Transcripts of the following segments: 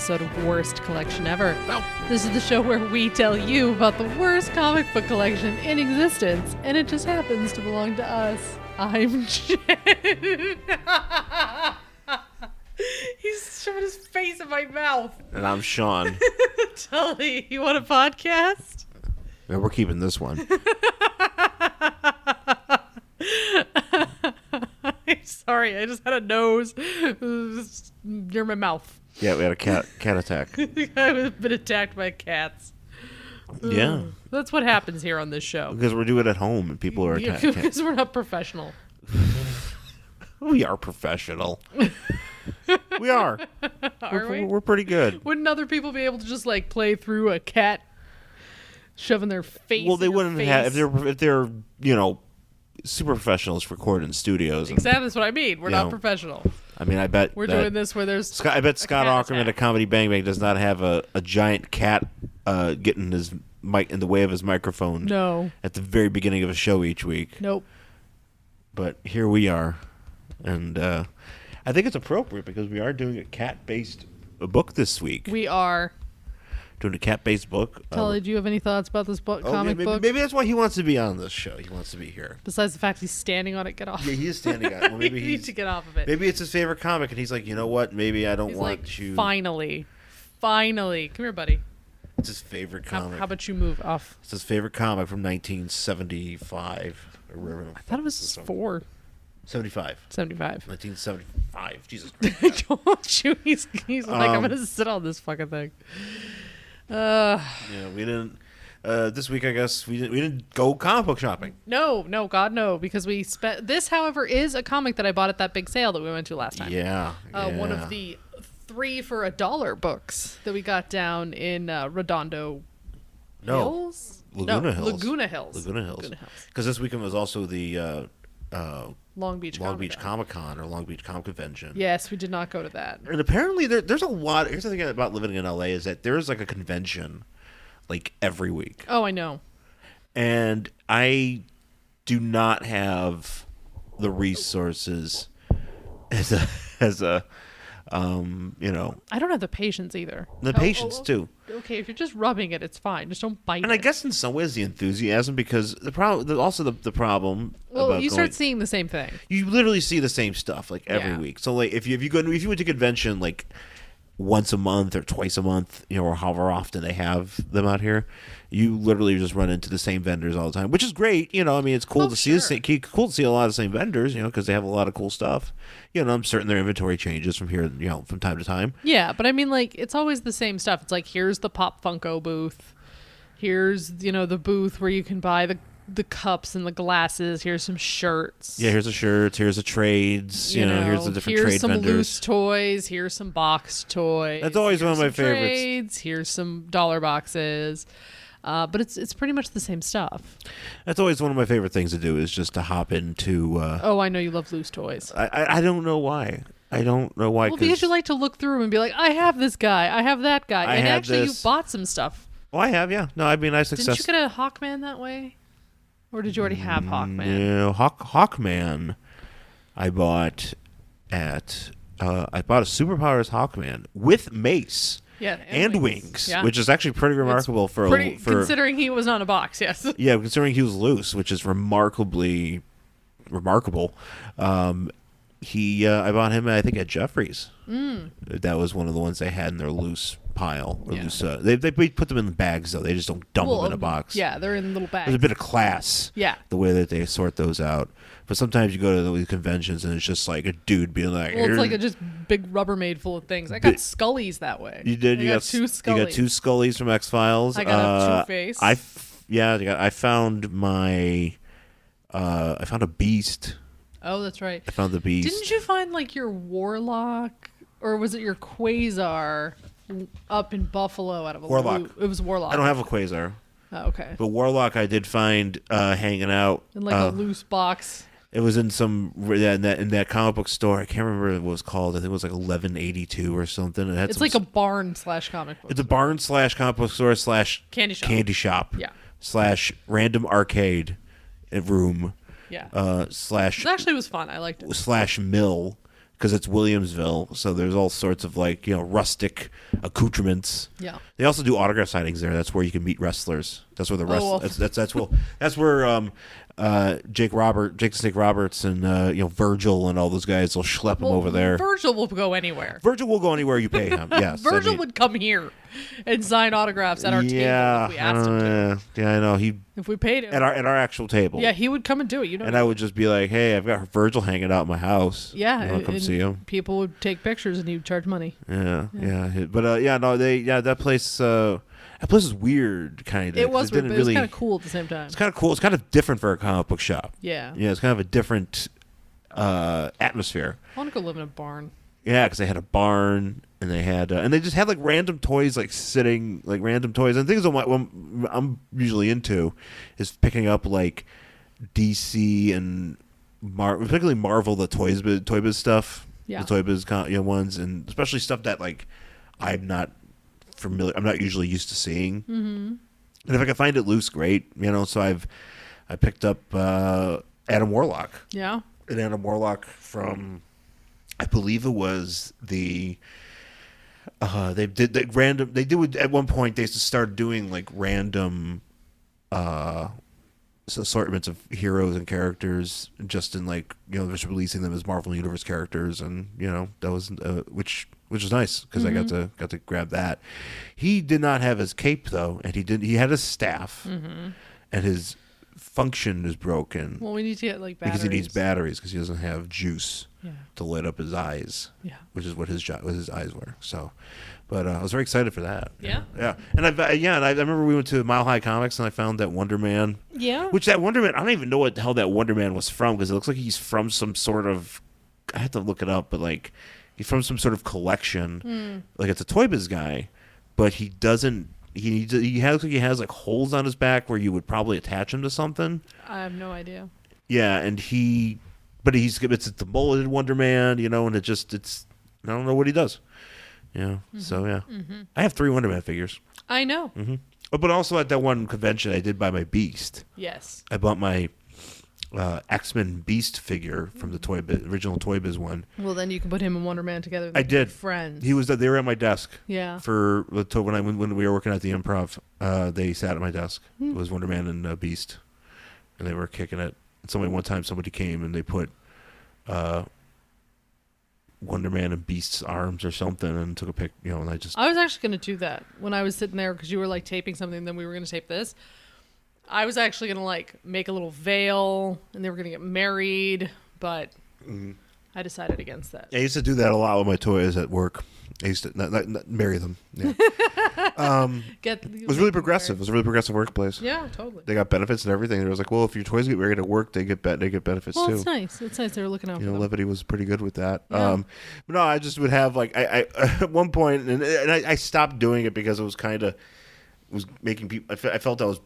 episode of Worst Collection Ever. This is the show where we tell you about the worst comic book collection in existence, and it just happens to belong to us. I'm Jen. He's shoving his face in my mouth. And I'm Sean. Tully, you want a podcast? Yeah, we're keeping this one. I'm sorry, I just had a nose near my mouth. Yeah, we had a cat attack. I've been attacked by cats. Yeah. That's what happens here on this show. Because we're doing it at home and people are attacking. Because we're not professional. We are professional. We are. We're pretty good. Wouldn't other people be able to just like play through a cat shoving their face? Well, they in your wouldn't face? have if they're super professionals record in studios. Exactly, that's what I mean. We're not professional. I mean, I bet we're doing this where there's. I bet Scott Aukerman at Comedy Bang Bang does not have a giant cat getting his mic in the way of his microphone. No. At the very beginning of a show each week. Nope. But here we are, and I think it's appropriate because we are doing a cat-based book this week. We are doing a cat-based book. Tully, do you have any thoughts about this comic book? Maybe that's why he wants to be on this show. He wants to be here. Besides the fact he's standing on it, get off. Yeah, he is standing on it. Well, maybe you need to get off of it. Maybe it's his favorite comic, and he's like, you know what? Maybe I don't want to. Finally. Come here, buddy. It's his favorite comic. How about you move off? It's his favorite comic from 1975. Or wherever. I thought it was 4. 75. 1975. Jesus Christ. Don't you? He's like, I'm going to sit on this fucking thing. Yeah, we didn't. This week, I guess, we didn't go comic book shopping. No, God, no. Because we spent... This, however, is a comic that I bought at that big sale that we went to last time. Yeah. One of the 3 for $1 books that we got down in Redondo Hills? Laguna Hills. Laguna Hills. Because this weekend was also the Long Beach Comic Con or Long Beach Comic Convention. Yes, we did not go to that. And apparently there's a lot. Here's the thing about living in LA is that there's like a convention like every week. Oh, I know. And I do not have the resources as a I don't have the patience either. Patience too. Okay, if you're just rubbing it, it's fine. Just don't bite it. And I guess in some ways the enthusiasm, because the problem. Well, you start seeing the same thing. You literally see the same stuff like every week. So like if you went to convention like once a month or twice a month, or however often they have them out here, you literally just run into the same vendors all the time, which is great. I mean, it's cool to see a lot of the same vendors, because they have a lot of cool stuff. I'm certain their inventory changes from here, from time to time. Yeah, but I mean, like, it's always the same stuff. It's like, here's the Pop Funko booth. Here's, the booth where you can buy the cups and the glasses. Here's some shirts. Yeah, here's the shirts. Here's the trades. Here's the different trade vendors. Here's some loose toys. Here's some box toys. That's always one of my favorites. Trades. Here's some dollar boxes. But it's pretty much the same stuff. That's always one of my favorite things to do, is just to hop into... I know you love loose toys. I don't know why. Well, because you like to look through them and be like, I have this guy, I have that guy. And actually, you bought some stuff. Oh, I have, yeah. No, I mean, I success. Didn't you get a Hawkman that way? Or did you already have Hawkman? No, Hawkman I bought at... I bought a Superpowers Hawkman with mace. Yeah, and wings, which is actually pretty remarkable for considering he was on a box. Yes. Yeah, considering he was loose, which is remarkably remarkable. I bought him, I think, at Jeffrey's. That was one of the ones they had in their loose pile. Or loose, they put them in the bags, though. They just don't dump them in a box. Yeah, they're in little bags. There's a bit of class. Yeah. The way that they sort those out. But sometimes you go to these conventions and it's just like a dude being like... Well, it's like a just big Rubbermaid full of things. I got Scullies that way. You did? You got 2 Scullies. You got 2 Scullies from X-Files. I got a Two-Face. I found I found a Beast. Oh, that's right. I found the Beast. Didn't you find like your Warlock, or was it your Quasar up in Buffalo out of a Warlock? It was Warlock. I don't have a Quasar. Oh, okay. But Warlock I did find hanging out in like a loose box. It was in some in that comic book store. I can't remember what it was called. I think it was like 1182 or something. It's like a barn / comic book. It's a barn / comic book store / candy shop. Yeah. / random arcade room. Yeah. / It actually was fun. I liked it. / mill, because it's Williamsville, so there's all sorts of like rustic accoutrements. Yeah. They also do autograph signings there. That's where you can meet wrestlers. That's where the well. that's where Jake the Snake Roberts and Virgil and all those guys will schlep them over there. Virgil will go anywhere. Virgil will go anywhere you pay him. Yes. Virgil would come here and sign autographs at our table if we asked him to. Yeah, I know. If we paid him. At our actual table. Yeah, he would come and do it. And I would just be like, hey, I've got Virgil hanging out in my house. Yeah. You want to come see him? People would take pictures and he'd charge money. Yeah. But that place is weird, kind of. It was weird, but it was kind of cool at the same time. It's kind of cool. It's kind of different for a comic book shop. Yeah. Yeah, it's kind of a different atmosphere. I want to go live in a barn. Yeah, because they had a barn, and they had, and they just had like random toys, like sitting, like random toys, and things what I'm usually into is picking up like DC and particularly Marvel, the Toy Biz stuff, yeah, the Toy Biz ones, and especially stuff that like I'm not usually used to seeing. Mm-hmm. And if I can find it loose, great, So I picked up Adam Warlock. Yeah, an Adam Warlock from, I believe it was at one point they started doing like random assortments of heroes and characters just in like just releasing them as Marvel Universe characters, and that was which was nice because mm-hmm. I got to grab that. He did not have his cape though, and he had his staff, mm-hmm. and his function is broken. Well, we need to get like batteries. Because he needs batteries because he doesn't have juice yeah. to light up his eyes. Yeah. Which is what his eyes were. So, but I was very excited for that. Yeah. Yeah. And I remember we went to Mile High Comics and I found that Wonder Man. Yeah. Which that Wonder Man, I don't even know what the hell that Wonder Man was from because it looks like he's from some sort of, I have to look it up, but like he's from some sort of collection. Like it's a Toy Biz guy, but he doesn't. He has like holes on his back where you would probably attach him to something. I have no idea. Yeah, and it's the bulleted Wonder Man, and it's I don't know what he does. Mm-hmm. So yeah. Mm-hmm. I have 3 Wonder Man figures. I know. Mm-hmm. But also at that one convention I did buy my Beast. Yes. I bought my X-Men Beast figure from the original Toy Biz one. Well, then you can put him and Wonder Man together. I did. Friends. They were at my desk. Yeah. When we were working at the Improv, they sat at my desk. It was Wonder Man and Beast, and they were kicking it. And one time somebody came and they put Wonder Man and Beast's arms or something and took a pic. And I was actually going to do that when I was sitting there because you were like taping something, and then we were going to tape this. I was actually going to like make a little veil and they were going to get married, but I decided against that. I used to do that a lot with my toys at work. I used to not marry them. Yeah. It was really progressive. It was a really progressive workplace. Yeah, totally. They got benefits and everything. It was like, well, if your toys get married at work, they get benefits too. It's nice. It's nice they were looking out for them. Levity was pretty good with that. Yeah. But no, I just would have like I at one point, and I stopped doing it because it was was making people. I felt I was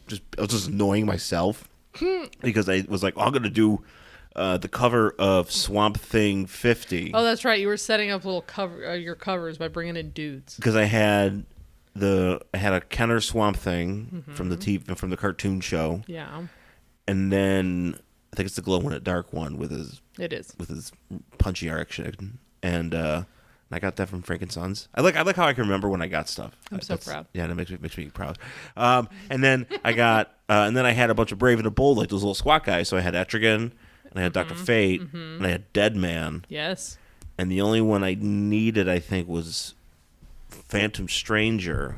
just annoying myself because I was like, I'm going to do the cover of Swamp Thing 50. Oh, that's right. You were setting up little your covers by bringing in dudes. Because I had a Kenner Swamp Thing from the cartoon show. Yeah. And then I think it's the glow in the dark one with his punchy action, and I got that from Frank and Sons. I like how I can remember when I got stuff. I'm so proud. Yeah, that makes me proud. And then I got and then I had a bunch of Brave and the Bold, like those little squat guys. So I had Etrigan, and I had Dr. Fate, and I had Dead Man. Yes. And the only one I needed, I think, was Phantom Stranger.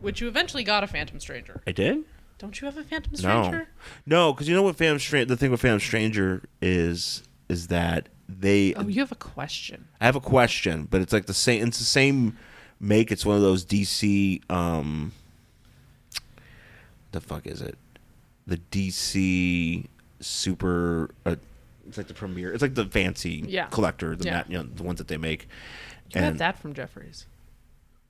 Which you eventually got a Phantom Stranger. I did? Don't you have a Phantom Stranger? No, because you know what the thing with Phantom Stranger is that they... Oh, you have a question. I have a question, but it's like the same make. It's one of those DC... the fuck is it? The DC Super... it's like the premiere. It's like the fancy collector, the ones that they make. You got that from Jeffries.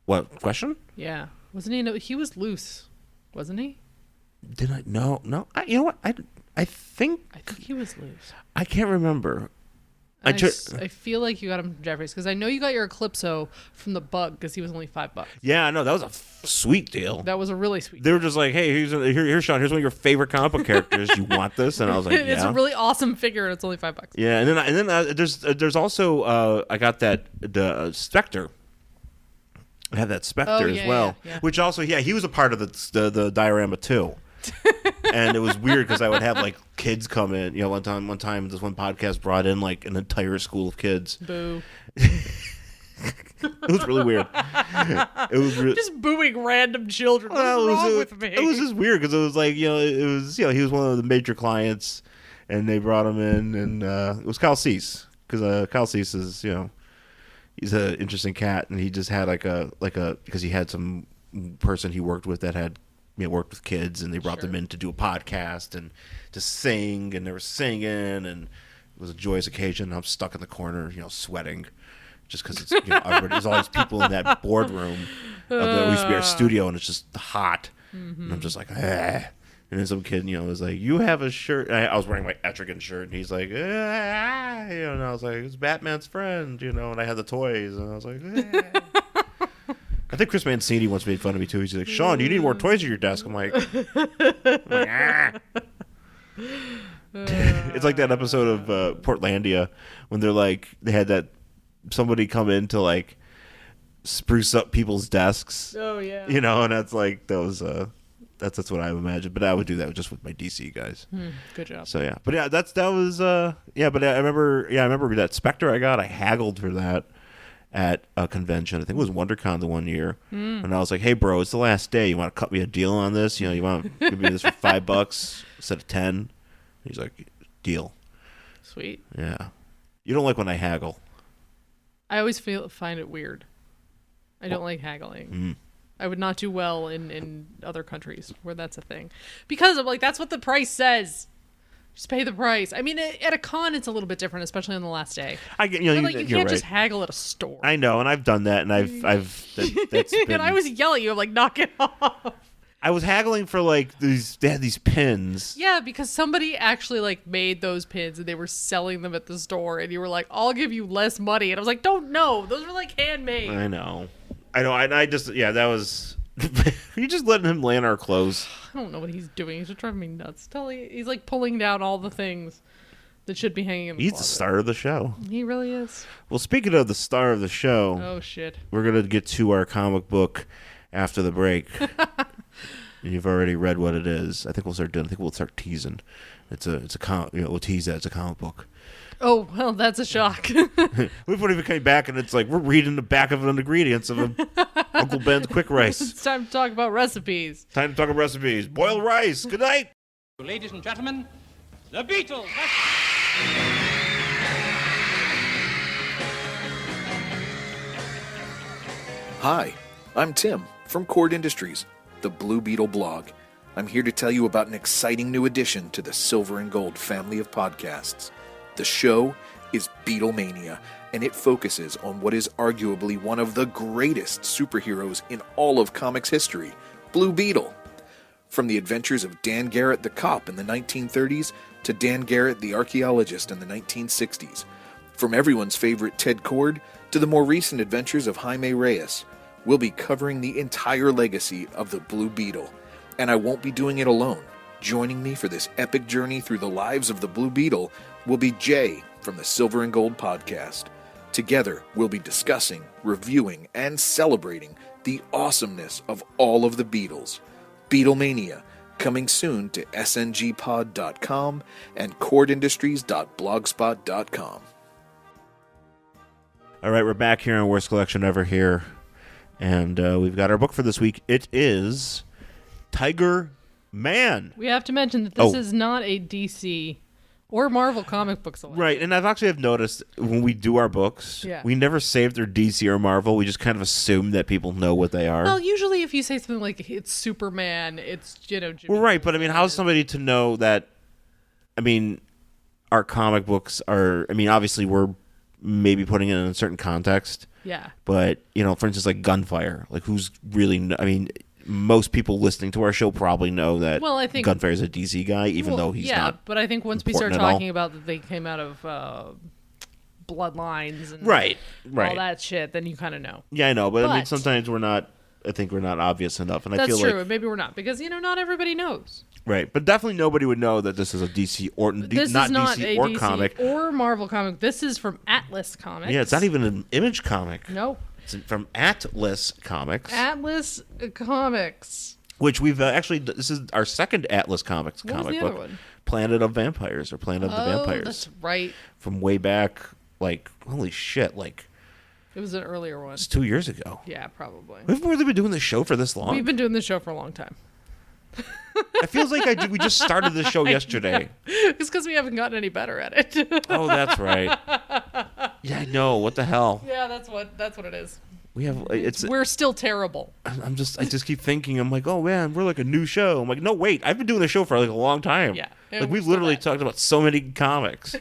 What? Question? Yeah. Wasn't he? No, he was loose. Wasn't he? Did I? No. You know what? I think he was loose. I can't remember. I feel like you got him from Jeffries because I know you got your Eclipso from the Bug because he was only $5. Yeah, I know. That was a sweet deal. That was a really sweet They were just like, hey, here's Sean. Here's one of your favorite comic book characters. You want this? And I was like, yeah. It's a really awesome figure and it's only $5. Yeah, and then there's also I got the Spectre. I had that Spectre as well, which also he was a part of the diorama too. And it was weird because I would have like kids come in. You know, one time this one podcast brought in like an entire school of kids. Boo. It was really weird. It was just booing random children. What's wrong with me? It was just weird because it was like he was one of the major clients, and they brought him in, and it was Kyle Cease because Kyle Cease is he's an interesting cat, and he just had because he had some person he worked with that had worked with kids, and they brought them in to do a podcast and to sing, and they were singing, and it was a joyous occasion. I'm stuck in the corner, sweating, just because it's there's all these people in that boardroom. That used to be our studio, and it's just hot, and I'm just like, ah. And then some kid, was like, "You have a shirt." I was wearing my Etrigan shirt, and he's like, ah. And I was like, "It's Batman's friend," and I had the toys, and I was like, ah. I think Chris Mancini once made fun of me too. He's like, "Sean, you need more toys at your desk." I'm like, ah. It's like that episode of Portlandia when they had that somebody come in to like spruce up people's desks. Oh yeah. And that's like those. That's what I imagine. But I would do that just with my DC guys. Good job. So yeah, but yeah, that was But I remember that Spectre I got. I haggled for that at a convention. I think it was WonderCon the one year. And I was like, "Hey, bro, it's the last day. You want to cut me a deal on this? You want to give me this for $5 instead of 10?" He's like, "Deal." Sweet. Yeah. You don't like when I haggle. I always find it weird. I don't like haggling. I would not do well in other countries where that's a thing. Because I'm like, that's what the price says. Just pay the price. I mean, at a con, it's a little bit different, especially on the last day. You can't just haggle at a store. I know, and I've done that, and that's been... And I was yelling at you, I'm like, knock it off. I was haggling for they had these pins. Yeah, because somebody actually made those pins and they were selling them at the store, and you were like, "I'll give you less money," and I was like, "Don't know, those were handmade." I know, and I just that was. You just letting him lay in our clothes. I don't know what he's doing. He's just driving me nuts. He's pulling down all the things that should be hanging in the He's closet. The star of the show. He really is. Well, speaking of the star of the show, oh shit, we're gonna get to our comic book after the break. You've already read what it is. I think we'll start teasing. We'll tease that it's a comic book. Oh well, that's a shock. We've even came back, and it's like we're reading the back of an ingredients of Uncle Ben's quick rice. It's time to talk about recipes. Boiled rice. Good night, ladies and gentlemen. The Beatles. Hi, I'm Tim from Cord Industries, the Blue Beetle blog. I'm here to tell you about an exciting new addition to the Silver and Gold family of podcasts. The show is Beatlemania, and it focuses on what is arguably one of the greatest superheroes in all of comics history, Blue Beetle. From the adventures of Dan Garrett the cop in the 1930s to Dan Garrett the archaeologist in the 1960s. From everyone's favorite Ted Kord to the more recent adventures of Jaime Reyes, we'll be covering the entire legacy of the Blue Beetle. And I won't be doing it alone. Joining me for this epic journey through the lives of the Blue Beetle will be Jay from the Silver and Gold podcast. Together, we'll be discussing, reviewing, and celebrating the awesomeness of all of the Beatles. Beatlemania, coming soon to sngpod.com and cordindustries.blogspot.com. All right, we're back here on Worst Collection Ever here, and we've got our book for this week. It is Tiger Man. We have to mention that this is not a DC or Marvel comic book selection. Right, and I've noticed when we do our books, we never save their DC or Marvel. We just kind of assume that people know what they are. Well, usually if you say something like it's Superman, it's, Jimmy well, right, but I mean, how's somebody to know that, I mean, our comic books are, I mean, obviously we're maybe putting it in a certain context. Yeah. But, for instance, like Gunfire, who's really, I mean, most people listening to our show probably know that I think Gunfire is a DC guy, even though he's not. Yeah, but I think once we start talking about that they came out of bloodlines and right. all that shit, then you kind of know. Yeah, I know, but I mean, But- sometimes I think we're not obvious enough, and I That's feel true. like Maybe we're not because not everybody knows. right, but definitely nobody would know that this is a DC or This not is not DC a or DC comic. or Marvel comic. This is from Atlas Comics. Yeah, it's not even an Image comic. No. It's from Atlas Comics, Atlas Comics. which we've actually. This is our second Atlas Comics What was comic the other book, one? Planet of Vampires or Planet of the Vampires. That's right. From way back, like holy shit, like It was an earlier one. it's 2 years ago. Yeah, probably. We've really been doing this show for this long. We've been doing this show for a long time. It feels like we just started the show yesterday. It's because we haven't gotten any better at it. Oh, that's right. Yeah, I know. What the hell? Yeah, that's what it is. We have it's. We're still terrible. I just keep thinking. I'm like, oh man, we're like a new show. I'm like, no, wait, I've been doing the show for like a long time. Yeah, like we're we've still literally bad. talked about so many comics.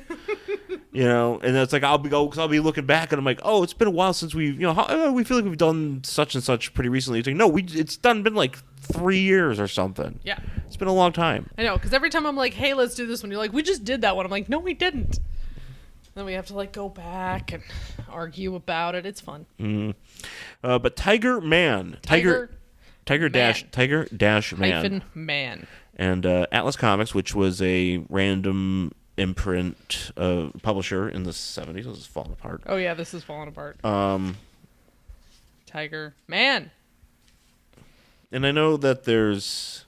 And it's like I'll be looking back and I'm like, oh, it's been a while since we we feel like we've done such and such pretty recently. It's like no, it's been like 3 years or something. Yeah. It's been a long time. I know, because every time I'm like, hey, let's do this one, you're like, we just did that one. I'm like, no, we didn't. Then we have to like go back and argue about it. It's fun. But Tiger Man, Tiger Dash Man, hyphen man. and Atlas Comics, which was a random imprint publisher in the 70s. This is falling apart. Oh yeah, this is falling apart. Tiger Man. And I know that there's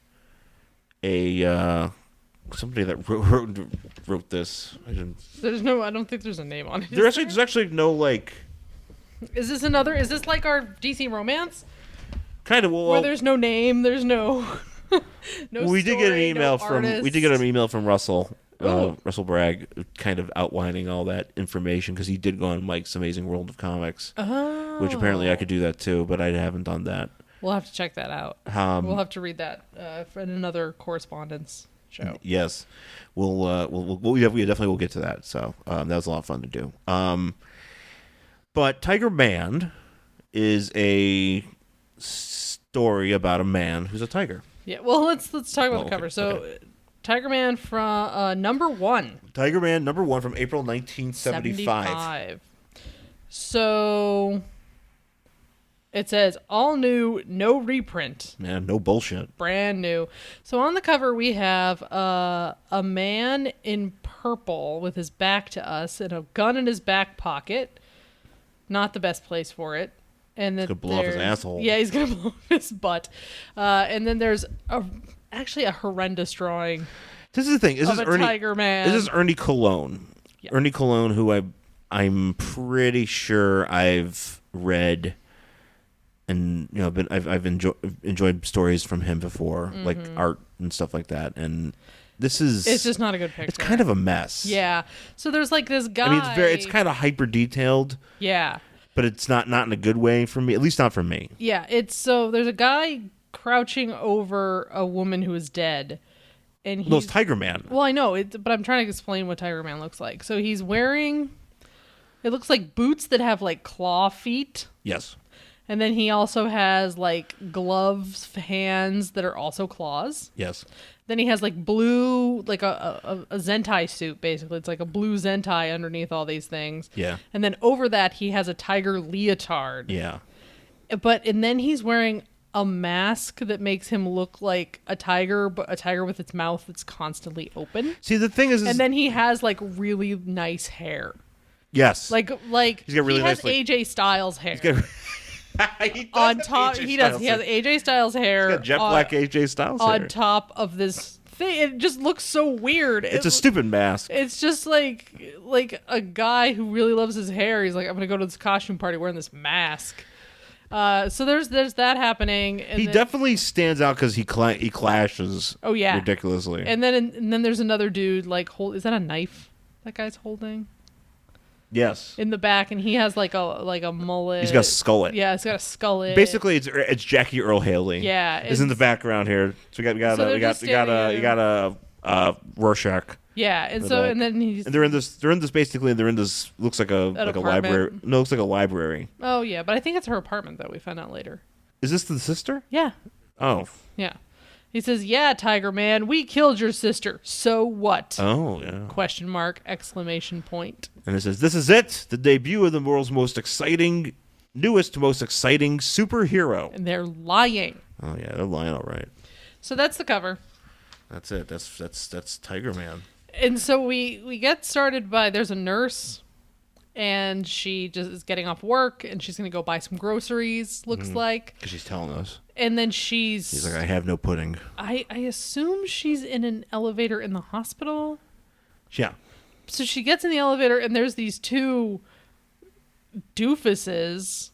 a somebody that wrote this. I don't think there's a name on it. there's actually no like Is this another? Is this like our DC romance? kind of Where there's no name, there's no. No we did get an story, email no from artist. we did get an email from Russell. Oh. Russell Bragg, kind of outlining all that information because he did go on Mike's Amazing World of Comics, which apparently I could do that too, but I haven't done that. We'll have to check that out. We'll have to read that for another correspondence show. Yes, we definitely will get to that. So that was a lot of fun to do. But Tiger Man is a story about a man who's a tiger. Yeah. Well, let's talk about the cover. okay, So, okay. Tiger Man from number 1. Tiger Man #1 from April 1975. 75. So it says all new, no reprint, Man, no bullshit. brand new. So on the cover we have a man in purple with his back to us and a gun in his back pocket. Not the best place for it. And then gonna blow off his there's- asshole. Yeah, he's gonna blow off his butt. And then there's actually a horrendous drawing This is the thing. This of is a Ernie. Tiger Man. This is Ernie Colon. Yeah. Ernie Colon, who I'm pretty sure I've read, and I've enjoyed stories from him before, like art and stuff like that. And this is It's just not a good picture. It's kind of a mess. Yeah. So there's like this guy. I mean, it's kind of hyper detailed, Yeah. but it's not in a good way for me. At least not for me. Yeah. There's a guy crouching over a woman who is dead. And Well, he's. it's Tiger Man. Well, I know, but I'm trying to explain what Tiger Man looks like. So he's wearing. It looks like boots that have like claw feet. Yes. And then he also has like gloves, hands that are also claws. Yes. Then he has like blue, like a Zentai suit, basically. It's like a blue Zentai underneath all these things. Yeah. And then over that, he has a tiger leotard. Yeah. And then he's wearing a mask that makes him look like a tiger, but a tiger with its mouth that's constantly open. See, the thing is And then he has like really nice hair. yes. Like He's got really he has nice, like- AJ Styles hair. he does On have top, AJ he does. Styles He has hair. AJ Styles hair. He's got jet black AJ Styles on hair. top of this thing. It just looks so weird. It's a stupid mask. It's just like a guy who really loves his hair. He's like, I'm gonna go to this costume party wearing this mask. So there's that happening. And He then, definitely stands out because he clashes. Oh, yeah. ridiculously. And then there's another dude is that a knife that guy's holding yes, in the back, and he has like a mullet. he's got a skullet. Yeah, he's got a skullet. Basically, it's Jackie Earle Haley. Yeah, is in the background here. So we got So they're just standing a Rorschach. Yeah, and the so back. and then he's. And they're in this looks like a An library. apartment. No, looks like a library. Oh yeah, but I think it's her apartment that we found out later. Is this the sister? Yeah, Oh, yeah. He says, "Yeah, Tiger Man, we killed your sister. So what?" Oh, yeah. Question mark, exclamation point. And it says, "This is it, the debut of the world's newest, most exciting superhero." And they're lying. Oh, yeah, they're lying all right. So that's the cover. That's it. That's Tiger Man. And so we get started by, there's a nurse, and she just is getting off work, and she's going to go buy some groceries, looks like. Because she's telling us. And then she's like, "I have no pudding." I assume she's in an elevator in the hospital. Yeah. So she gets in the elevator, and there's these two doofuses,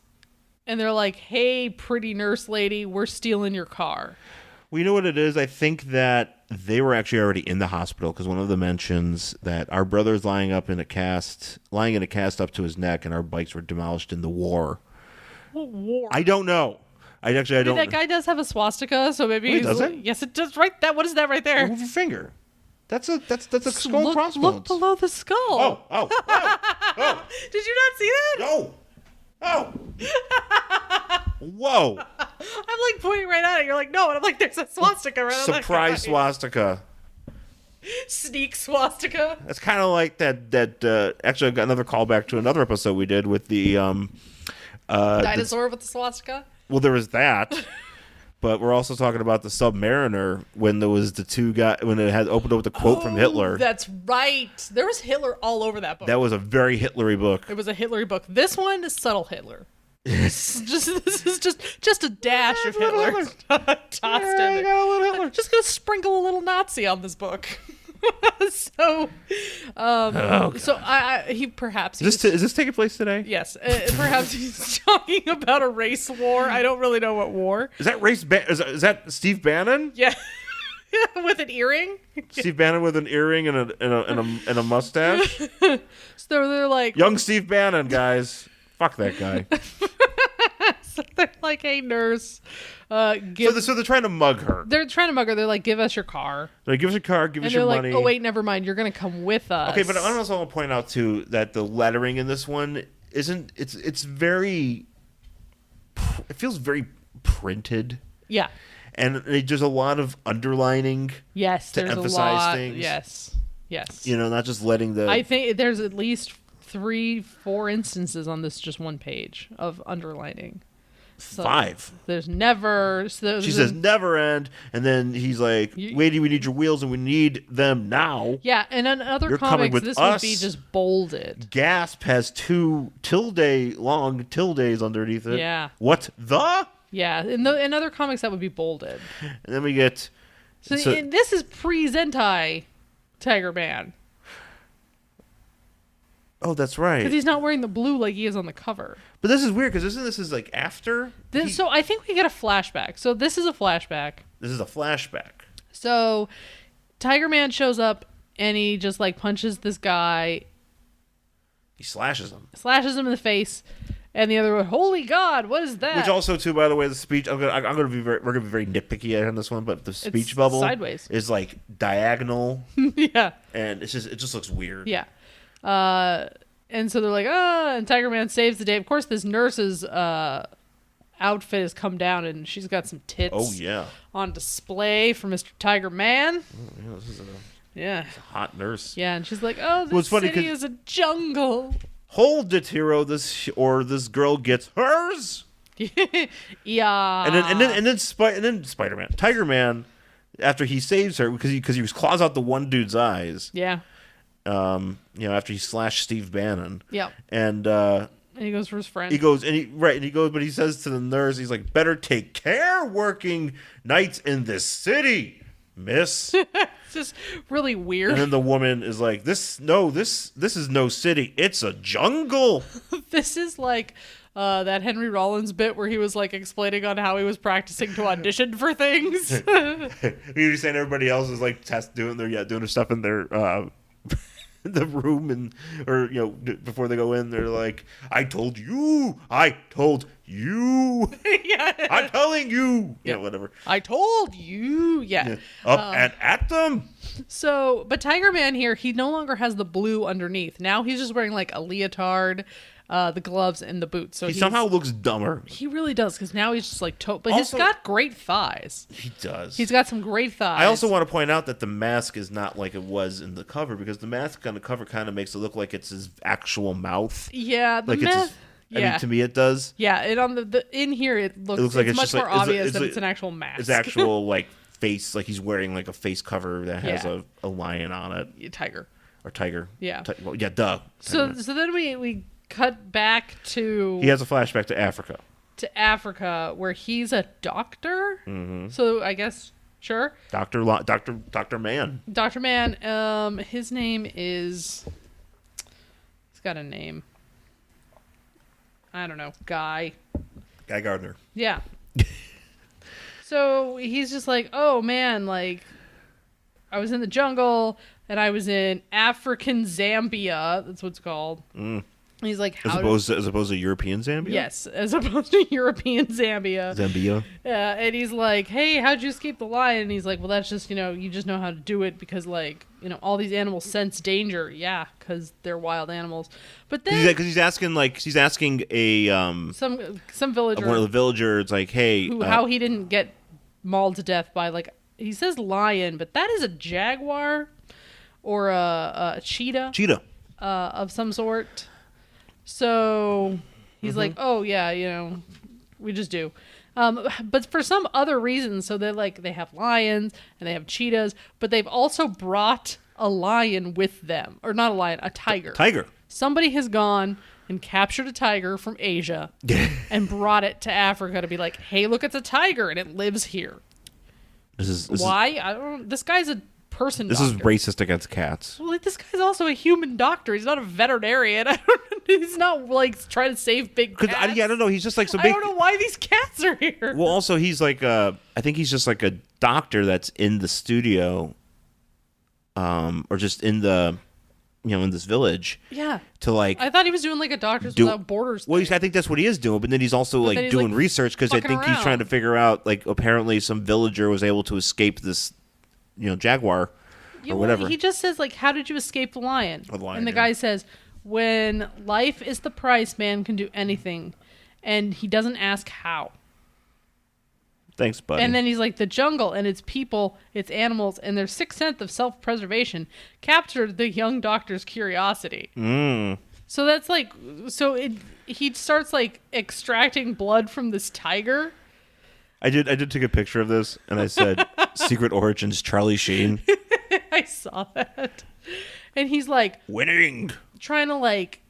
and they're like, "Hey, pretty nurse lady, we're stealing your car." We know what it is. I think that they were actually already in the hospital because one of them mentions that our brother's lying in a cast up to his neck, and our bikes were demolished in the war. What war? I don't know. I don't. That guy does have a swastika, so maybe Wait, does it? Yes, it does. Right. What is that right there? Move your finger. That's a skull crossbones. Look below the skull. Oh. Did you not see that? No. Oh. Whoa. I'm like pointing right at it. You're like, no. And I'm like, there's a swastika right on that Surprise guy. swastika. Sneak swastika. That's kind of like that. Actually, I got another callback to another episode we did with the Dinosaur with the swastika. Well, there was that. But we're also talking about the Submariner when there was the two guys, when it had opened up with a quote from Hitler. That's right. There was Hitler all over that book. That was a very Hitlery book. It was a Hitlery book. This one is subtle Hitler. This is just a dash of Hitler tossed in there. Got a little Hitler. Just gonna sprinkle a little Nazi on this book. So Is this taking place today? Yes, perhaps he's talking about a race war. I don't really know what war. Is that is that Steve Bannon? Yeah, with an earring. Steve Bannon with an earring and a mustache. So they're like, young Steve Bannon, guys. Fuck that guy. So they're like, "Hey, nurse, so they're trying to mug her. They're trying to mug her. They're like, "Give us your car." They're like, "Give us your car. Give us your money." And they're like, "Oh wait, never mind. You're gonna come with us." Okay, but I also want to point out too that the lettering in this one isn't. It's very. It feels very printed. Yeah. And there's a lot of underlining. Yes, to there's emphasize a lot. things. Yes. You know, not just letting the. I think there's at least 3-4 instances on this just one page of underlining. So 5. There's never. So she says never end, and then he's like, "Lady, we need your wheels, and we need them now." Yeah, and in other You're coming comics, with this us. would be just bolded. Gasp has 2 long tildes underneath it. Yeah. What the? Yeah, in other comics that would be bolded. And then we get. And this is pre-Zentai Tiger Man. Oh, that's right. Because he's not wearing the blue like he is on the cover. But this is weird because this is like after. So I think we get a flashback. So this is a flashback. This is a flashback. So Tiger Man shows up and he just like punches this guy. He slashes him. Slashes him in the face. And the other one, "Holy God, what is that?" Which also, too, by the way, the speech. We're gonna be very nitpicky on this one, but the speech bubble sideways. is like diagonal. Yeah. And it just looks weird. Yeah. And so they're like, and Tiger Man saves the day. Of course, this nurse's outfit has come down, and she's got some tits. Oh yeah. On display for Mr. Tiger Man. Yeah, this is a hot nurse. Yeah, and she's like, "Oh, this city is a jungle." Hold it, hero. This girl gets hers. Yeah. And then Spider-Man, Tiger Man, after he saves her because he claws out the one dude's eyes. Yeah. After he slashed Steve Bannon. Yeah. And he goes for his friend. But he says to the nurse, he's like, "Better take care working nights in this city, miss." It's just really weird. And then the woman is like, this is no city, it's a jungle. This is like that Henry Rollins bit where he was like explaining on how he was practicing to audition for things. He was saying everybody else is like doing their stuff in their the room before they go in. They're like, I told you Yeah. I'm telling you, whatever, I told you. Yeah. Up and at them. So but Tiger Man here, he no longer has the blue underneath. Now he's just wearing like a leotard, the gloves and the boots. So he somehow looks dumber. He really does, because now he's just like but he's Also- got great thighs. He does. He's got some great thighs. I also want to point out that the mask is not like it was in the cover, because the mask on the cover kind of makes it look like it's his actual mouth. Yeah, the Like it's his, I mean, to me it does. Yeah, and on the in here it looks like it's it's much just more like- obvious it's that a- it's an actual mask. His actual like face, like he's wearing like a face cover that has Yeah. a lion on it, tiger. or tiger. Yeah. Well, yeah, duh. So then we cut back to He has a flashback to Africa. where he's a doctor. Mm-hmm. So I guess sure. Doctor Man. Dr. Man, his name is... He's got a name. I don't know. Guy Gardner. Yeah. So he's just like, oh, man, like, I was in the jungle, and I was in African Zambia. That's what it's called. And he's like, As opposed to European Zambia? Yes, as opposed to European Zambia. Zambia. And he's like, hey, how'd you escape the lion? And he's like, well, that's just, you just know how to do it because, like, all these animals sense danger. Yeah, because they're wild animals. But then... Because he's asking a... some villager... one of the villagers, like, hey... how he didn't get mauled to death by, like... He says lion, but that is a jaguar or a cheetah. Cheetah. Of some sort. So he's like, oh, yeah, we just do. But for some other reason, so they're like, they have lions and they have cheetahs, but they've also brought a lion with them. Or not a lion, a tiger. Tiger. Somebody has gone and captured a tiger from Asia and brought it to Africa to be like, hey, look, it's a tiger and it lives here. Why? I don't. This guy's a person. This doctor. is racist against cats. Well, like, this guy's also a human doctor. He's not a veterinarian. He's not like trying to save big cats. I don't know. He's just like some I big. don't know why these cats are here. Well, also he's like I think he's just like a doctor that's in the studio, or just in the, in this village. Yeah. To like. I thought he was doing like a Doctors Without Borders thing. Well, I think that's what he is doing, but then he's also But like then he's, doing like, research, because I think fucking he's trying to around. figure out, like, apparently some villager was able to escape this, jaguar. Yeah, or whatever. Well, he just says like, "How did you escape the lion?" The lion, and the yeah. guy says, "When life is the price, man can do anything," and he doesn't ask how. Thanks, buddy. And then he's like, the jungle and its people, its animals, and their sixth sense of self-preservation captured the young doctor's curiosity. So that's like, he starts like extracting blood from this tiger. I did take a picture of this, and I said, "Secret Origins, Charlie Sheen." I saw that. And he's like Winning. trying to like,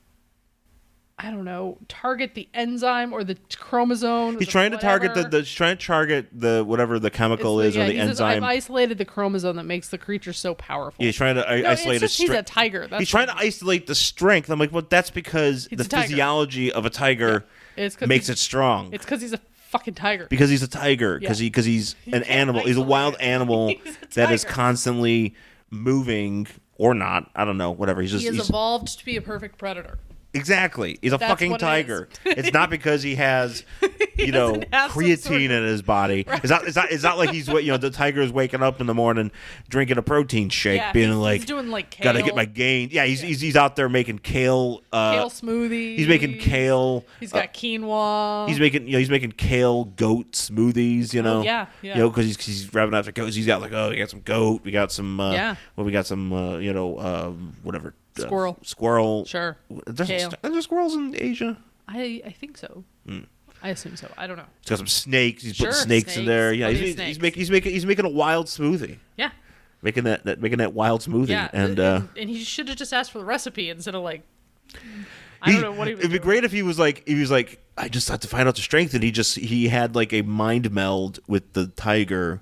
I don't know, target the enzyme or the chromosome. or He's the trying to target whatever. he's trying to target the whatever the chemical is, or the he says, enzyme. I've isolated the chromosome that makes the creature so powerful. Yeah, he's trying to No, isolate it's just he's a tiger. That's He's trying to isolate the strength. I'm like, well, that's because He's the a tiger. physiology of a tiger It's 'cause makes he's- it strong. It's because he's a fucking tiger. Because he's a tiger. Yeah. Because he's an animal. He's a isolate wild it. animal He's a that is tiger. constantly moving or not. I don't know. Whatever. He's just He has he's, evolved to be a perfect predator. exactly. He's a That's fucking what it tiger. is. It's not because he has doesn't have some creatine sort of- in his body. It's not like he's the tiger is waking up in the morning drinking a protein shake, Yeah, being he's like, doing like kale, gotta get my gain. Yeah, he's out there making kale. kale smoothie. He's making kale. He's got quinoa. He's making kale goat smoothies. Oh, yeah. Because he's grabbing after goats. He's got we got some goat. We got some. We got some. Whatever. Squirrel. Sure. Are Kale. there squirrels in Asia? I think so. I assume so. I don't know. He's got some snakes. He's putting Sure, snakes in there. snakes. Yeah, Plenty of he's making a wild smoothie. Yeah. Making that wild smoothie. Yeah. And he should have just asked for the recipe instead of like. I don't know what he was It'd be doing. great if he was like, I just had to find out the strength, and he had like a mind meld with the tiger,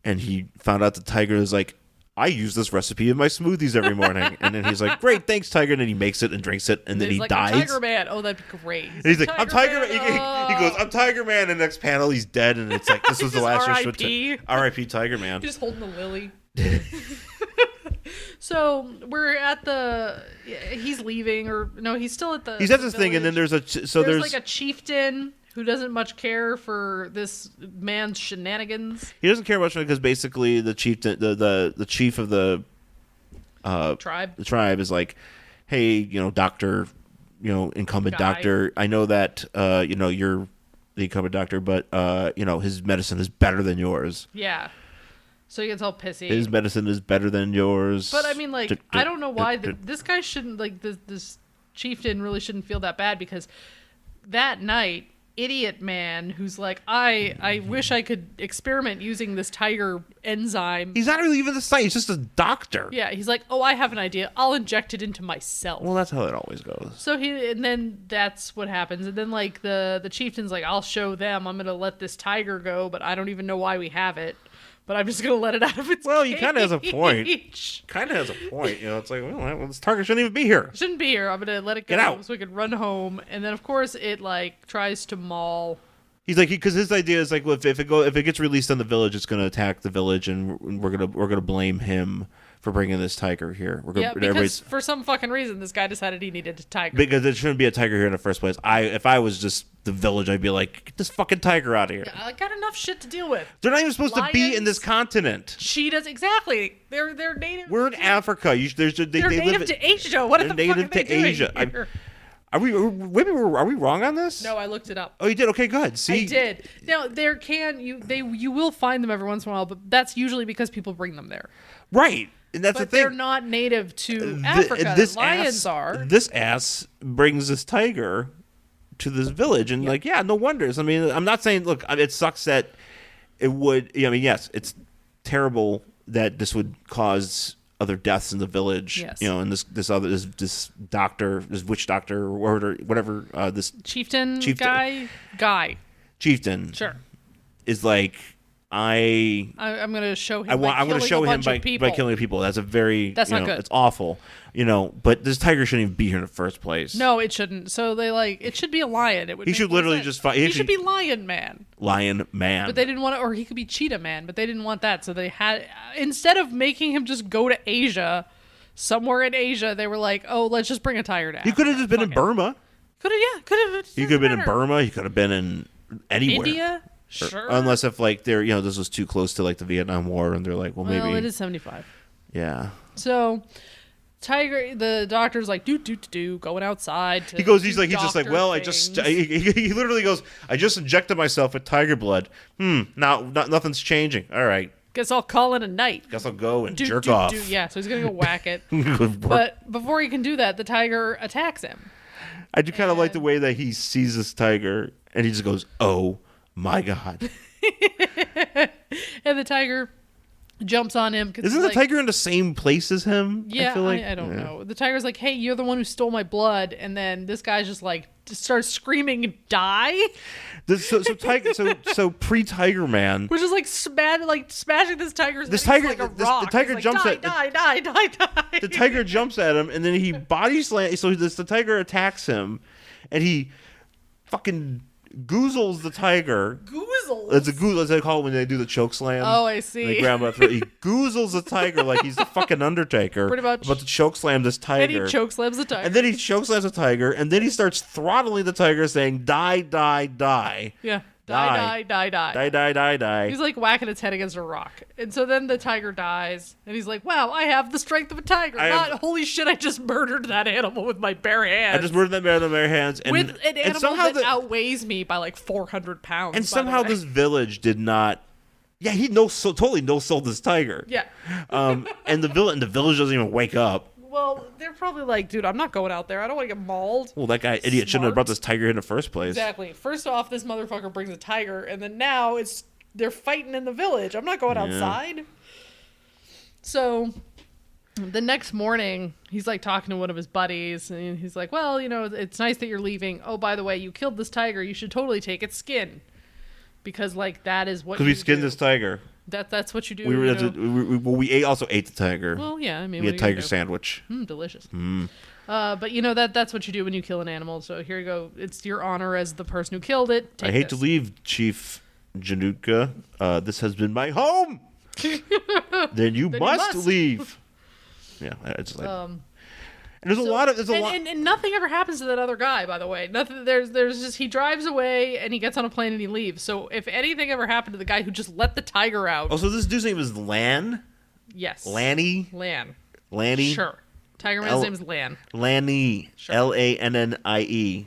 and he found out the tiger is like, I use this recipe in my smoothies every morning. And then he's like, great, thanks, tiger. And then he makes it and drinks it, and then He's he like, dies. I'm Tiger Man. Oh, that'd be great. And he's like, I'm Tiger Man. Man. He goes, I'm Tiger Man. And the next panel, he's dead. And it's like, this was the Just last R.I.P.. R.I.P. Tiger Man. Just holding the lily. So we're at he's leaving, or no, he's still at the. He's at this thing, and then village. there's there's like a chieftain who doesn't much care for this man's shenanigans. he doesn't care much because basically the chief, the chief of the Tribe. the tribe is like, hey, doctor, incumbent Guy. doctor. I know that you're the incumbent doctor, but his medicine is better than yours. Yeah. So he gets all pissy. His medicine is better than yours. But I mean, like, I don't know why this guy shouldn't, like, this chieftain really shouldn't feel that bad, because that night, idiot man who's like, I wish I could experiment using this tiger enzyme. He's not really even the site. He's just a doctor. Yeah, he's like, oh, I have an idea. I'll inject it into myself. Well, that's how it always goes. So and then that's what happens. And then, like, the chieftain's like, I'll show them. I'm going to let this tiger go, but I don't even know why we have it. But I'm just going to let it out of its Well, he kind of has a point. cage. It's like, well, this tiger shouldn't even be here. Shouldn't be here. I'm going to let it go Get out. so we can run home. And then, of course, it, like, tries to maul. He's like, because his idea is like, well, if it gets released on the village, it's going to attack the village, and we're gonna blame him for bringing this tiger here. Because for some fucking reason, this guy decided he needed a tiger. Because there shouldn't be a tiger here in the first place. If I was just the village, I'd be like, get this fucking tiger out of here. I got enough shit to deal with. They're not even supposed to be in this continent. She does exactly. They're native. We're in Africa. They're native to Asia. What the fuck are they doing here? Are we wrong on this? No, I looked it up. Oh, you did? Okay, good. See, I did. Now you will find them every once in a while, but that's usually because people bring them there. Right, and that's But the thing. they're not native to Africa. Lions are. This ass brings this tiger to this village, and no wonders. I mean, I'm not saying. Look, it sucks that it would. I mean, yes, it's terrible that this would cause other deaths in the village. Yes. And this doctor, this witch doctor, or whatever, this Chieftain guy. chieftain, Sure. is like, I'm going to show him. I'm going to show him by killing people. That's a very That's not good. It's awful. But this tiger shouldn't even be here in the first place. No, it shouldn't. So it should be a lion. It would. He should literally just fight. He should be Lion Man. Lion Man. But they didn't want to, or he could be Cheetah Man, but they didn't want that. So they had, instead of making him just go to Asia, somewhere in Asia, they were like, oh, let's just bring a tiger down. He could have just been in Burma. Could have. He could have been in Burma. He could have been in anywhere. India. Sure. Unless if they're this was too close to like the Vietnam War, and they're like, well, maybe. Well, it is 75. Yeah. So, tiger, the doctor's like, do, going outside. He's just like, well, he literally goes, I just injected myself with tiger blood. Now nothing's changing. All right. Guess I'll call it a night. Guess I'll go and jerk off. Yeah, so he's gonna go whack it. But before he can do that, the tiger attacks him. I do kind of like the way that he sees this tiger, and he just goes, oh my God. And the tiger jumps on him. Isn't the tiger in the same place as him? Yeah, I feel like? I don't know. The tiger's like, hey, you're the one who stole my blood. And then this guy's just like, starts screaming, die? So pre-Tiger Man. Which is like smashing this tiger's This head tiger, like a rock. the tiger He's jumps like, die. The tiger jumps at him, and then he body slams. So the tiger attacks him, and he fucking goozles the tiger. Goozles? It's a goozle, as they call it when they do the choke slam. Oh, I see. They grab him by the throat. He goozles the tiger like he's the fucking Undertaker. Pretty much. About to choke slam this tiger. And he choke slams the tiger. And then he choke slams the tiger, and then he starts throttling the tiger, saying, die, die, die. Yeah. Die. He's like whacking its head against a rock. And so then the tiger dies. And he's like, wow, I have the strength of a tiger. Holy shit, I just murdered that animal with my bare hands. I just murdered that man with my bare hands. And, with an animal somehow that outweighs me by like 400 pounds. And somehow this village did not... Yeah, he totally no-sold this tiger. Yeah. And the village doesn't even wake up. Well, they're probably like, dude, I'm not going out there. I don't want to get mauled. Well, that guy, idiot, shouldn't have brought this tiger in the first place. Exactly. First off, this motherfucker brings a tiger, and then now they're fighting in the village. I'm not going outside. So the next morning, he's like talking to one of his buddies, and he's like, well, it's nice that you're leaving. Oh, by the way, you killed this tiger. You should totally take its skin. Because, that is what you do. Because we skinned this tiger. That's what you do. We also ate the tiger. Well, yeah, I mean, we had tiger sandwich. Delicious. But that's what you do when you kill an animal. So here you go. It's your honor as the person who killed it. I hate to leave, Chief Janutka. This has been my home. Then you must leave. Yeah, it's like. And there's a lot. And nothing ever happens to that other guy, by the way. Nothing. There's just, he drives away and he gets on a plane and he leaves. So if anything ever happened to the guy who just let the tiger out. Oh, so this dude's name is Lan? Yes. Lanny? Lan. Lanny? Sure. Tiger Man's name is Lan. Lanny. Sure. Lannie.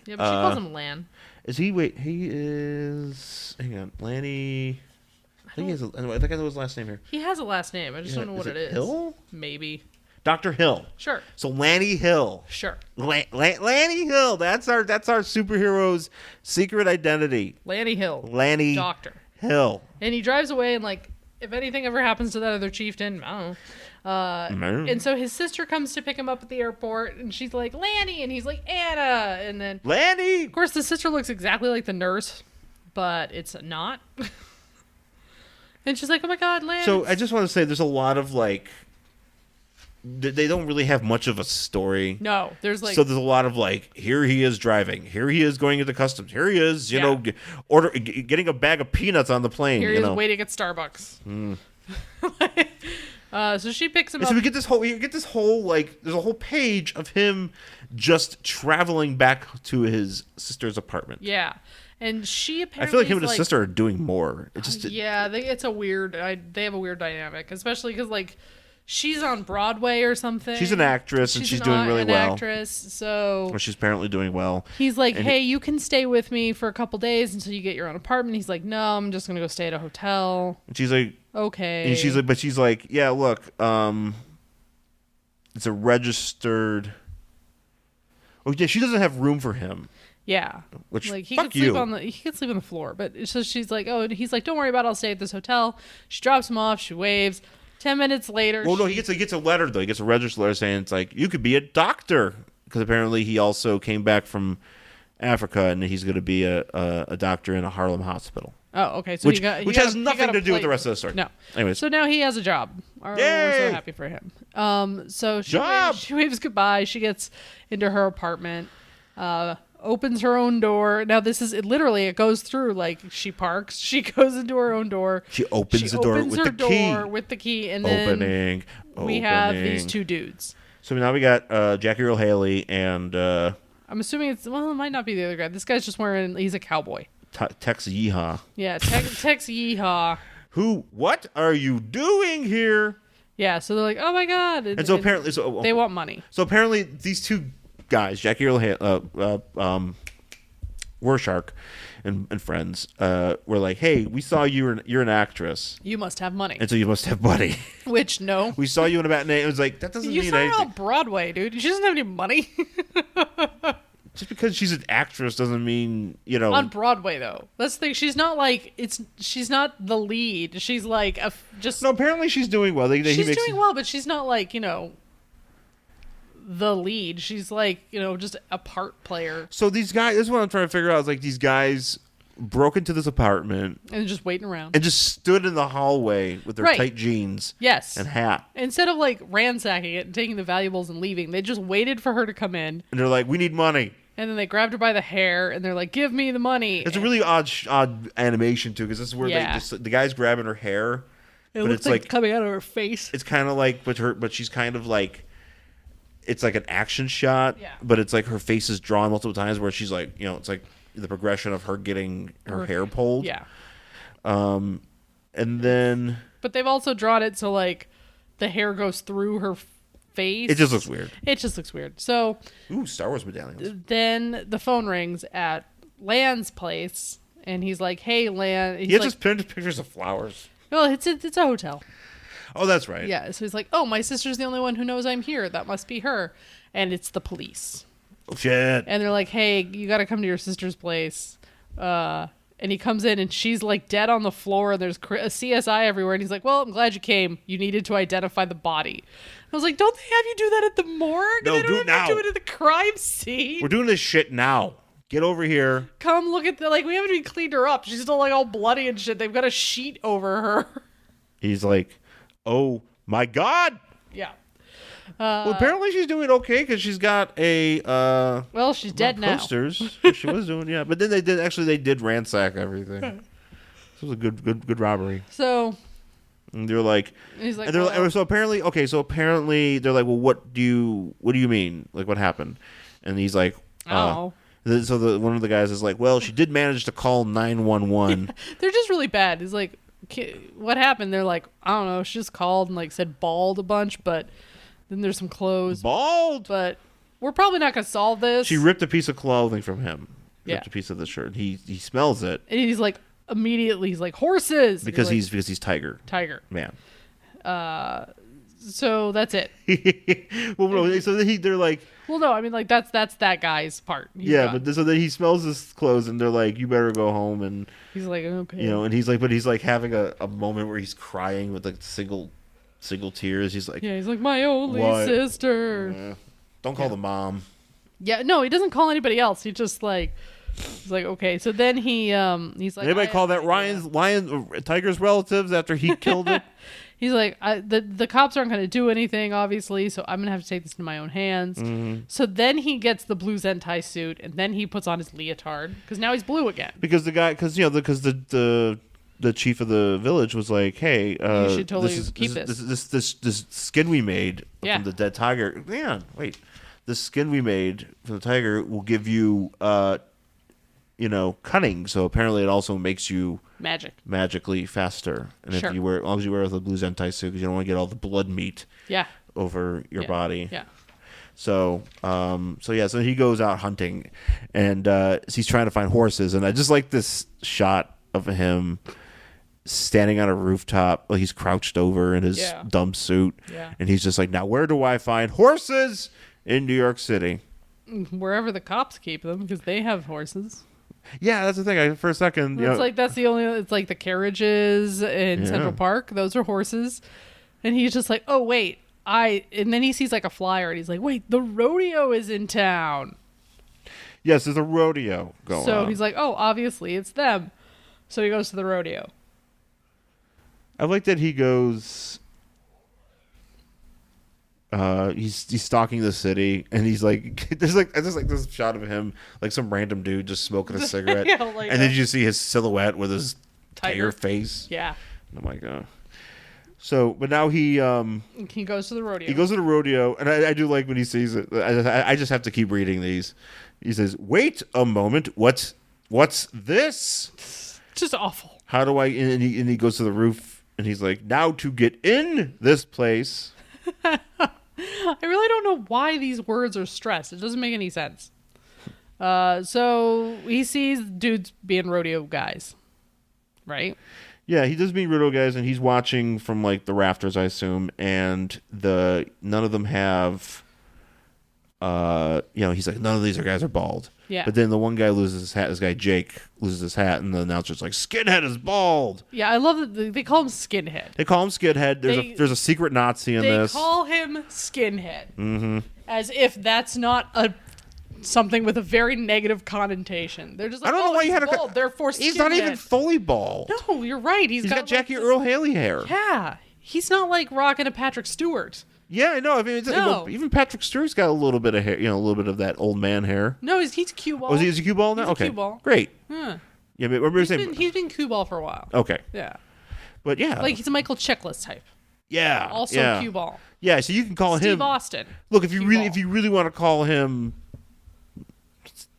Yeah, but she calls him Lan. Is he? Wait, he is. Hang on, Lanny. I think I know his last name here. He has a last name. I just don't know what it is. Hill? Maybe. Dr. Hill. Sure. So Lanny Hill. Sure. Lanny Hill. That's our superhero's secret identity. Lanny Hill. Lanny Doctor. Hill. And he drives away, and like, if anything ever happens to that other chieftain, I don't know. And so his sister comes to pick him up at the airport, and she's like, Lanny, and he's like, Anna, and then Lanny. of course the sister looks exactly like the nurse, but it's not. And she's like, oh my God, Lanny. So I just want to say, there's a lot of like, they don't really have much of a story. No, there's like, so there's a lot of like, here he is driving, here he is going into customs, here he is, you Yeah. know, getting a bag of peanuts on the plane. here you he is know, waiting at Starbucks. So she picks him so up. we get this whole like, there's a whole page of him just traveling back to his sister's apartment. Yeah. And she apparently I feel like him and his sister are doing more. It just yeah, it's a weird. They have a weird dynamic, especially because like she's on Broadway or something. she's an actress and she's doing really an well. Actress, so Well, she's apparently doing well. he's like, And "Hey, you can stay with me for a couple days until you get your own apartment." He's like, "No, I'm just gonna go stay at a hotel." And she's like, Okay. and she's like, yeah, look, it's a registered. Oh yeah, she doesn't have room for him. Yeah. Which like he fuck could sleep you. he could sleep on the floor, but so she's like, "Oh," and he's like, "Don't worry about it. I'll stay at this hotel." She drops him off. She waves. 10 minutes later. Well, no, he gets a letter though. He gets a registered letter saying it's like, you could be a doctor, because apparently he also came back from Africa and he's going to be a doctor in a Harlem hospital. Oh, okay. So Which has nothing to do with the rest of the story. No. Anyways, So now he has a job. We're Yay! so happy for him. So Job! she waves goodbye. She gets into her apartment, opens her own door. Now this is it goes through, like, she parks. She goes into her own door. she opens the door with the key. And then Opening. we have these two dudes. So now we got Jackie Earle Haley and I'm assuming it might not be the other guy. This guy's just he's a cowboy. Tex Yeehaw. Yeah, Tex Yeehaw. What are you doing here? Yeah, so they're like, oh my God. And so apparently, they want money. So apparently, these two guys, Jackie Earle Warshark and friends, were like, "Hey, we saw you're an actress, You must have money. and so you must have money. Which, no. We saw you in a matinee." It was like, that doesn't You mean saw her anything. on Broadway, dude. She doesn't have any money. Just because she's an actress doesn't mean, you know. On Broadway, though. That's the thing. She's not like, she's not the lead. She's like, just. No, apparently she's doing well. She's doing well, but she's not like, the lead. She's like, just a part player. So these guys, this is what I'm trying to figure out. Is like, these guys broke into this apartment And just waiting around. and just stood in the hallway with their Right. tight jeans Yes. and hat. Instead of like ransacking it and taking the valuables and leaving, they just waited for her to come in. And they're like, "We need money." And then they grabbed her by the hair and they're like, "Give me the money." It's a really odd animation too, because this is where Yeah. the guy's grabbing her hair, It but looks it's like like coming out of her face. it's kind of like, but she's kind of like, it's like an action shot, Yeah. but it's like her face is drawn multiple times where she's like, it's like the progression of her getting her hair pulled. Yeah. And then But they've also drawn it so like the hair goes through her face. it just looks weird. It just looks weird. So Ooh, Star Wars medallions. then the phone rings at Lan's place, and he's like, "Hey, Lan." He's He has like, just pinned pictures of flowers. "Well, it's a hotel." Oh, that's right. Yeah. So he's like, "Oh, my sister's the only one who knows I'm here. That must be her." And it's the police. Oh, shit. And they're like, "Hey, you got to come to your sister's place." And he comes in and she's like dead on the floor and there's a CSI everywhere. And he's like, "Well, I'm glad you came. You needed to identify the body." I was like, "Don't they have you do that at the morgue? No, they don't do have it now. you do it at the crime scene. We're doing this shit now. Get over here. Come look at we haven't even cleaned her up. She's still like all bloody and shit. They've got a sheet over her." He's like, "Oh my God." Yeah. Well, apparently she's doing okay because she's got a Well, she's dead now. posters. She was doing, yeah. But then they did ransack everything. This was a good robbery. So And they're like, he's like, and they're well, like, so apparently they're like, "Well, what do you mean? Like, what happened?" And he's like, oh. So one of the guys is like, "Well, she did manage to call 911." They're just really bad. He's like, "What happened?" They're like, "I don't know. She just called and like said bald a bunch, but Then there's some clothes. Bald. But we're probably not going to solve this. She ripped a piece of clothing from him. Yeah. Ripped a piece of the shirt. He smells it. And he's like, immediately, he's like, horses! Because he's he's Tiger. Tiger. Man. So that's it. Well, no, so they're like... Well, no, I mean, like, that's that guy's part. So then he smells his clothes, and they're like, you better go home, and... He's like, okay. You know, and he's like having a moment where he's crying with like single tears. He's like... Yeah, he's like, my only sister. Don't call the mom. Yeah, no, he doesn't call anybody else. He just like... He's like, okay. So then he's like... Anybody call that Tiger's relatives after he killed it? He's like, the cops aren't going to do anything, obviously, so I'm going to have to take this into my own hands. Mm-hmm. So then he gets the blue Zentai suit, and then he puts on his leotard, because now he's blue again. Because the chief of the village was like, hey, you should totally keep this skin we made from the dead tiger. Man, wait. The skin we made from the tiger will give you, cunning. So apparently it also makes you... magically faster, and sure. as long as you wear the blue Zentai suit, because you don't want to get all the blood meat over your body. Yeah. So he goes out hunting, and he's trying to find horses, and I just like this shot of him standing on a rooftop, like he's crouched over in his dumb suit, and he's just like, now where do I find horses in New York City? Wherever the cops keep them, because they have horses. Yeah, that's the thing. For a second, it's like that's the only. It's like the carriages in Central Park; those are horses. And he's just like, "Oh wait, And then he sees like a flyer, and he's like, "Wait, the rodeo is in town." Yes, there's a rodeo going on. So he's like, "Oh, obviously it's them." So he goes to the rodeo. I like that he goes. He's stalking the city, and he's like, there's this shot of him, like some random dude just smoking a cigarette, and then you see his silhouette with his tiger face. Yeah. And I'm like, oh. So, but now he goes to the rodeo. He goes to the rodeo, and I do like when he sees it. I just have to keep reading these. He says, "Wait a moment, what's this?" Just awful. How do I? And he goes to the roof, and he's like, "Now to get in this place." I really don't know why these words are stressed. It doesn't make any sense. So he sees dudes being rodeo guys, right? Yeah, he does meet rodeo guys, and he's watching from like the rafters, I assume, and none of them have. He's like, none of these guys are bald. Yeah. But then the one guy loses his hat. This guy Jake loses his hat, and the announcer's like, "Skinhead is bald." Yeah, I love that they call him Skinhead. They call him Skinhead. There's a secret Nazi in this. They call him Skinhead, as if that's not something with a very negative connotation. They're just like, I don't know why you had bald. Therefore, he's not even fully bald. No, you're right. He's got Jackie Earle Haley hair. Yeah, he's not like rocking a Patrick Stewart. Yeah, I know. I mean, even Patrick Stewart's got a little bit of hair, a little bit of that old man hair. No, he's cue ball. Oh, is he cue ball now? He's okay, cue ball. Great. Yeah, he's been cue ball for a while. Okay. Yeah. But yeah, like he's a Michael Chiklis type. Yeah. Also cue ball. Yeah, so you can call him Steve Austin. Look, if you really want to call him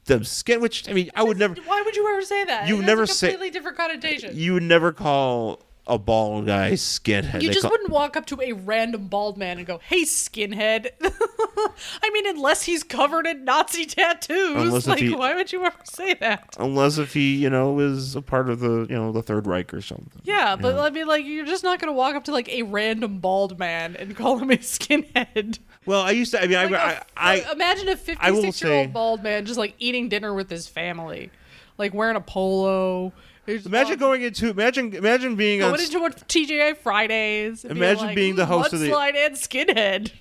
the skin, which I mean, I would never. Why would you ever say that? You would never say completely different connotation. You would never call a bald guy skinhead. You just wouldn't walk up to a random bald man and go, "Hey, skinhead." I mean, unless he's covered in Nazi tattoos. Why would you ever say that? Unless if he, is a part of the Third Reich or something. Yeah, but I mean, you're just not going to walk up to a random bald man and call him a skinhead. Well, I used to. I mean, I imagine a 56-year-old bald man just eating dinner with his family, wearing a polo. Imagine imagine being going into a TGI Fridays. Imagine being the host of the Mudslide and Skinhead,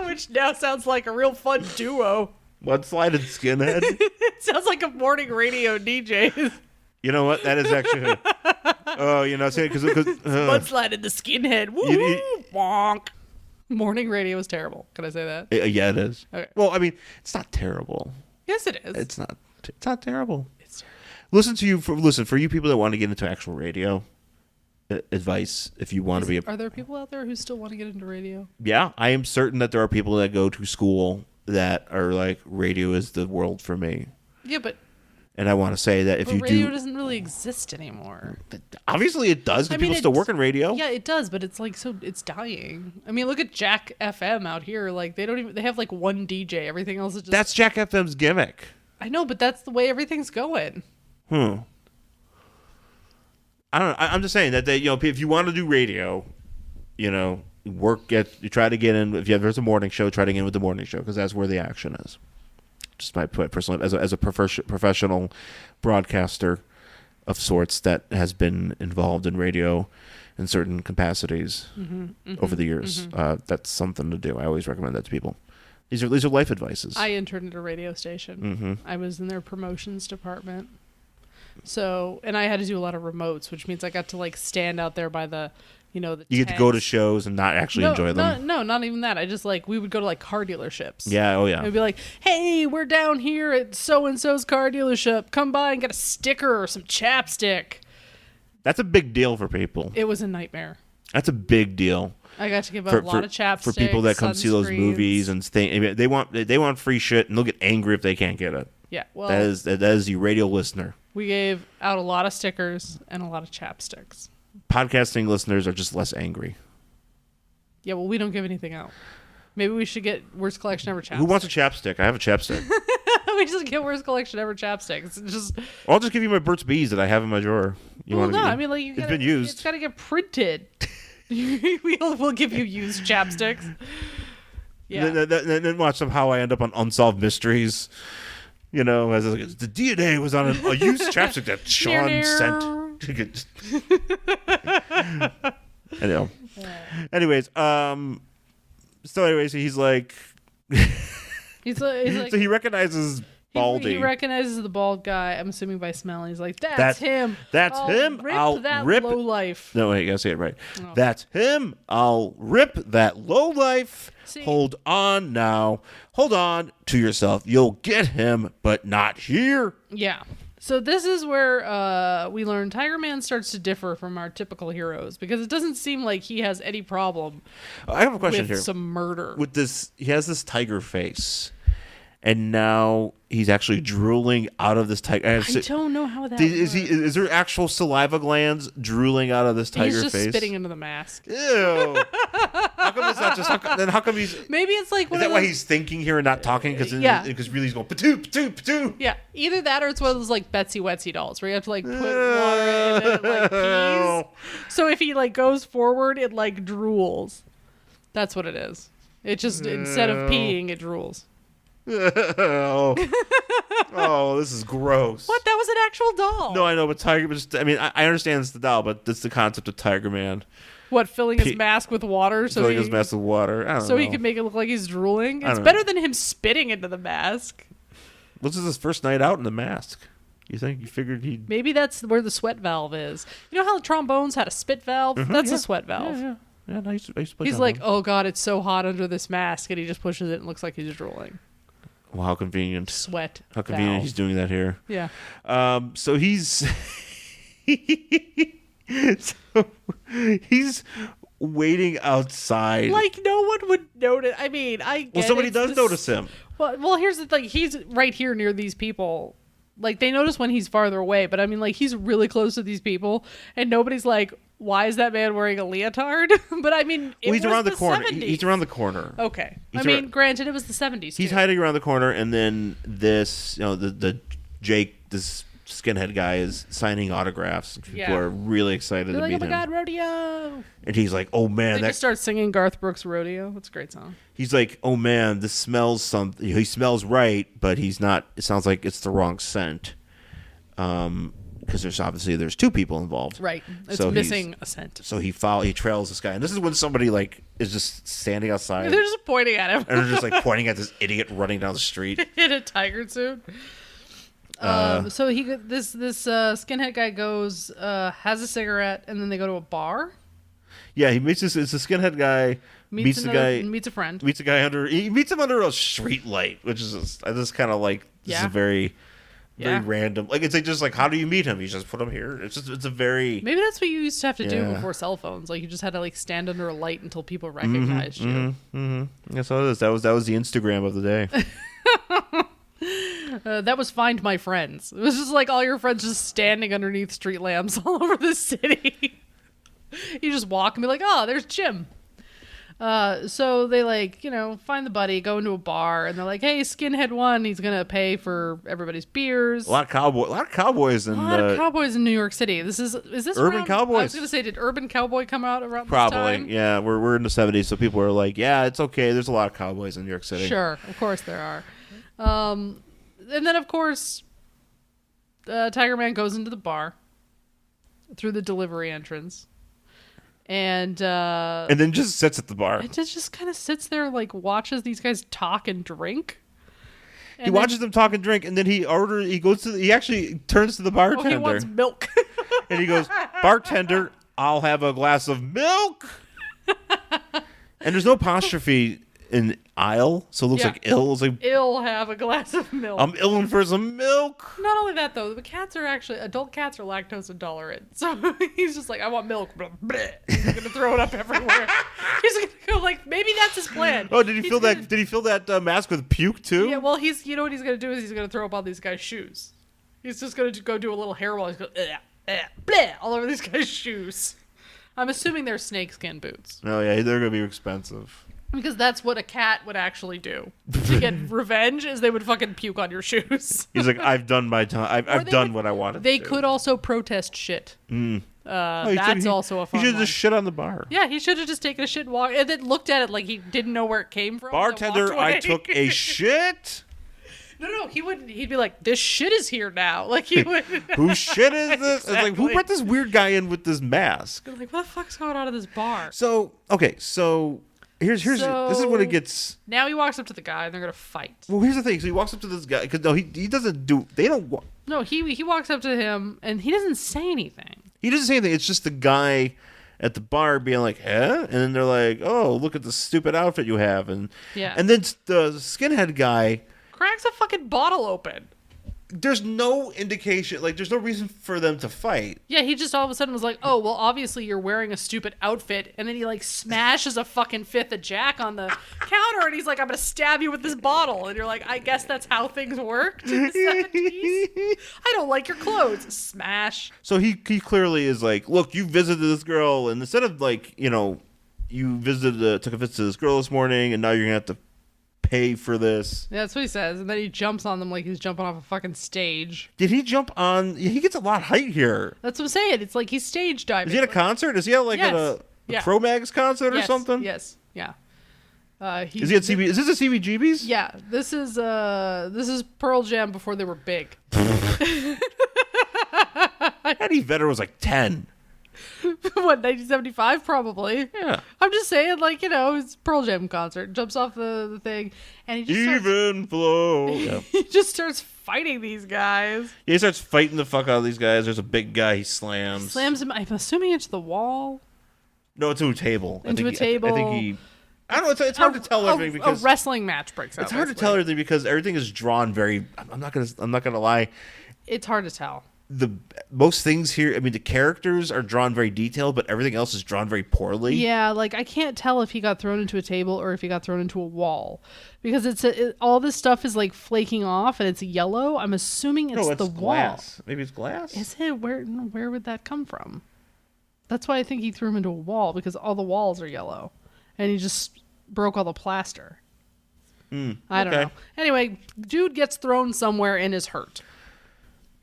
which now sounds like a real fun duo. Mudslide and Skinhead. It sounds like a morning radio DJ. You know what? That is actually. Because Mudslide and the Skinhead. Woo, bonk. Morning radio is terrible. Can I say that? Yeah, it is. Okay. Well, I mean, it's not terrible. Yes, it is. It's not terrible. It's terrible. Listen for you people that want to get into actual radio advice. If you want to be, are there people out there who still want to get into radio? Yeah, I am certain that there are people that go to school that are like, radio is the world for me. Yeah, but And I want to say that if you radio do, doesn't really exist anymore. obviously it does. Because people still work in radio. Yeah, it does, but it's like it's dying. I mean, look at Jack FM out here. Like they have like one DJ. Everything else is just. That's Jack FM's gimmick. I know, but that's the way everything's going. I don't know. I'm just saying that they, if you want to do radio, you try to get in. If there's a morning show, try to get in with the morning show because that's where the action is. Just my personal, as a professional broadcaster of sorts that has been involved in radio in certain capacities over the years, that's something to do. I always recommend that to people. These are life advices. I interned at a radio station. I was in their promotions department. So, and I had to do a lot of remotes, which means I got to like stand out there by the you get to go to shows and not actually enjoy them. No, not even that. I just we would go to like car dealerships. Yeah, oh yeah. It'd be like, hey, we're down here at so-and-so's car dealership. Come by and get a sticker or some chapstick. That's a big deal for people. It was a nightmare. That's a big deal. I got to give up a lot of chapsticks for people that come see those movies and they want free shit and they'll get angry if they can't get it. Yeah, well, that is the radio listener. We gave out a lot of stickers and a lot of chapsticks. Podcasting listeners are just less angry. Yeah, well, we don't give anything out. Maybe we should get worst collection ever chapstick. Who wants a chapstick? I have a chapstick. We just get worst collection ever chapsticks. I'll just give you my Burt's Bees that I have in my drawer. I mean, it's been used. It's got to get printed. We'll give you used chapsticks. Yeah. Then watch somehow I end up on Unsolved Mysteries. As the DNA was on a used chapstick that Sean sent. I know. Anyways, he's like, he's like, so he recognizes Baldy. He recognizes the bald guy. I'm assuming by smell. He's like, that's him. That's him. I'll rip that lowlife. No, wait, I gotta say it right. Oh. That's him. I'll rip that lowlife. Hold on now. Hold on to yourself. You'll get him, but not here. Yeah. So this is where we learn Tiger Man starts to differ from our typical heroes because it doesn't seem like he has any problem. I have a question with here. Some murder. With this, he has this tiger face, and now he's actually drooling out of this tiger. I don't know how that works. Is there actual saliva glands drooling out of this tiger face? He's just spitting into the mask. Ew. How come it's not just? How come he's? Maybe it's like. Is that why he's thinking here and not talking? Because really he's going patoo patoo patoo. Yeah, either that or it's one of those like Betsy Wetsy dolls where you have to like put water in it and like pees. So if he like goes forward, it like drools. That's what it is. It just instead of peeing, it drools. Oh, this is gross. What? That was an actual doll. No, I know, but Tiger. I understand it's the doll, but it's the concept of Tiger Man. What, filling his mask with water? Filling his mask with water. I don't know. So he can make it look like he's drooling? It's better than him spitting into the mask. This is his first night out in the mask. You think? You figured he'd... Maybe that's where the sweat valve is. You know how the trombones had a spit valve? That's a sweat valve. Yeah, I used to play he's like, oh God, it's so hot under this mask. And he just pushes it and looks like he's drooling. Well, how convenient. Sweat How convenient valve. he's doing that here. Yeah. So he's... he's waiting outside. Like no one would notice. I mean, somebody does notice him. Well, here's the thing. He's right here near these people. Like they notice when he's farther away, but I mean, like he's really close to these people, and nobody's like, "Why is that man wearing a leotard?" But I mean, he's around the corner. 70s. He's around the corner. Okay, granted, it was the 70s. He's hiding around the corner, and then this, the Jake, this skinhead guy is signing autographs. People are really excited to meet him. Oh my God, rodeo! And he's like, "Oh man!" They just start singing Garth Brooks' "Rodeo." It's a great song. He's like, "Oh man, this smells something." He smells right, but he's not. It sounds like it's the wrong scent. Because there's two people involved. Right. It's missing a scent. So he trails this guy, and this is when somebody like is just standing outside. They're just pointing at him, and they're just like pointing at this idiot running down the street in a tiger suit. So this skinhead guy goes, has a cigarette, and then they go to a bar. Yeah, he meets it's a skinhead guy. Meets a friend. He meets him under a street light, which is just kind of like this is a very random. Like it's like just like how do you meet him? You just put him here. It's a very maybe that's what you used to have to do before cell phones. Like you just had to like stand under a light until people recognized you. Yeah, so that was the Instagram of the day. That was Find My Friends. It was just like all your friends just standing underneath street lamps all over the city. You just walk and be like, oh, there's Jim. So they find the buddy, go into a bar, and they're like, hey, Skinhead 1, he's going to pay for everybody's beers. A lot of cowboys in New York City. Is this Urban around, Cowboys? I was going to say, did Urban Cowboy come out around Probably, this time? yeah. We're in the 70s, so people are like, yeah, it's okay. There's a lot of cowboys in New York City. Sure, of course there are. And then, of course, Tiger Man goes into the bar through the delivery entrance. And then just sits at the bar. It just kind of sits there, watches these guys talk and drink. And he watches them talk and drink, and then he actually turns to the bartender. He wants milk. And he goes, bartender, I'll have a glass of milk. And there's no apostrophe in aisle, so it looks like ill. It's like, I'll have a glass of milk. I'm illing for some milk. Not only that, though, adult cats are lactose intolerant. So he's just like, I want milk. He's going to throw it up everywhere. He's going to go maybe that's his plan. Oh, did he fill that mask with puke too? Yeah, well, you know what he's going to do is he's going to throw up all these guys' shoes. He's just going to go do a little hairball. He's going to all over these guys' shoes. I'm assuming they're snakeskin boots. Oh, yeah, they're going to be expensive. Because that's what a cat would actually do to get revenge, is they would fucking puke on your shoes. He's like, I've done my time. I've done what I wanted. They to do. could also protest shit. That's also a fun one. He should one. just shit on the bar. Yeah, he should have just taken a shit and walked, and then looked at it like he didn't know where it came from. Bartender, I took a shit. No, he wouldn't. He'd be like, "This shit is here now." Like he would. Whose shit is this? Exactly. It's like, who brought this weird guy in with this mask? Like, what the fuck's going on in this bar? So here's this is when it gets. Now he walks up to the guy and they're gonna fight. Well, here's the thing. So he walks up to this guy because he doesn't do. They don't. No, he walks up to him and he doesn't say anything. He doesn't say anything. It's just the guy at the bar being like, "Huh?" And then they're like, "Oh, look at the stupid outfit you have," and then the skinhead guy cracks a fucking bottle open. There's no indication, there's no reason for them to fight. Yeah, he just all of a sudden was like, oh, well, obviously you're wearing a stupid outfit. And then he, smashes a fucking fifth of Jack on the counter. And he's like, I'm going to stab you with this bottle. And you're like, I guess that's how things worked in the 70s. I don't like your clothes. Smash. So he clearly is like, look, you visited this girl. And instead of, you took a visit to this girl this morning. And now you're going to have to pay for this. Yeah, that's what he says. And then he jumps on them like he's jumping off a fucking stage. Did he jump on? He gets a lot of height here. That's what I'm saying. It's like he's stage diving. Is he at a concert? Is he at a Pro-Mags concert or something? Yes. Yeah. Is he at CB? Is this a CBGB's? Yeah. This is Pearl Jam before they were big. Eddie Vedder was 10. What, 1975? Probably. Yeah. I'm just saying, it's Pearl Jam concert. Jumps off the thing, and he just flow. Yeah. he just starts fighting these guys. Yeah, he starts fighting the fuck out of these guys. There's a big guy he slams. Slams him, I'm assuming, into the wall. No, into a table. I think he... I don't know. It's hard to tell everything because a wrestling match breaks out. It's hard to tell everything because everything is drawn very. I'm not gonna lie. It's hard to tell. Most things here, the characters are drawn very detailed, but everything else is drawn very poorly. Yeah, I can't tell if he got thrown into a table or if he got thrown into a wall, because all this stuff is flaking off and it's yellow. I'm assuming it's the glass. wall. Maybe it's glass. Is it? Where would that come from? That's why I think he threw him into a wall, because all the walls are yellow, and he just broke all the plaster. I don't know. Anyway, dude gets thrown somewhere and is hurt.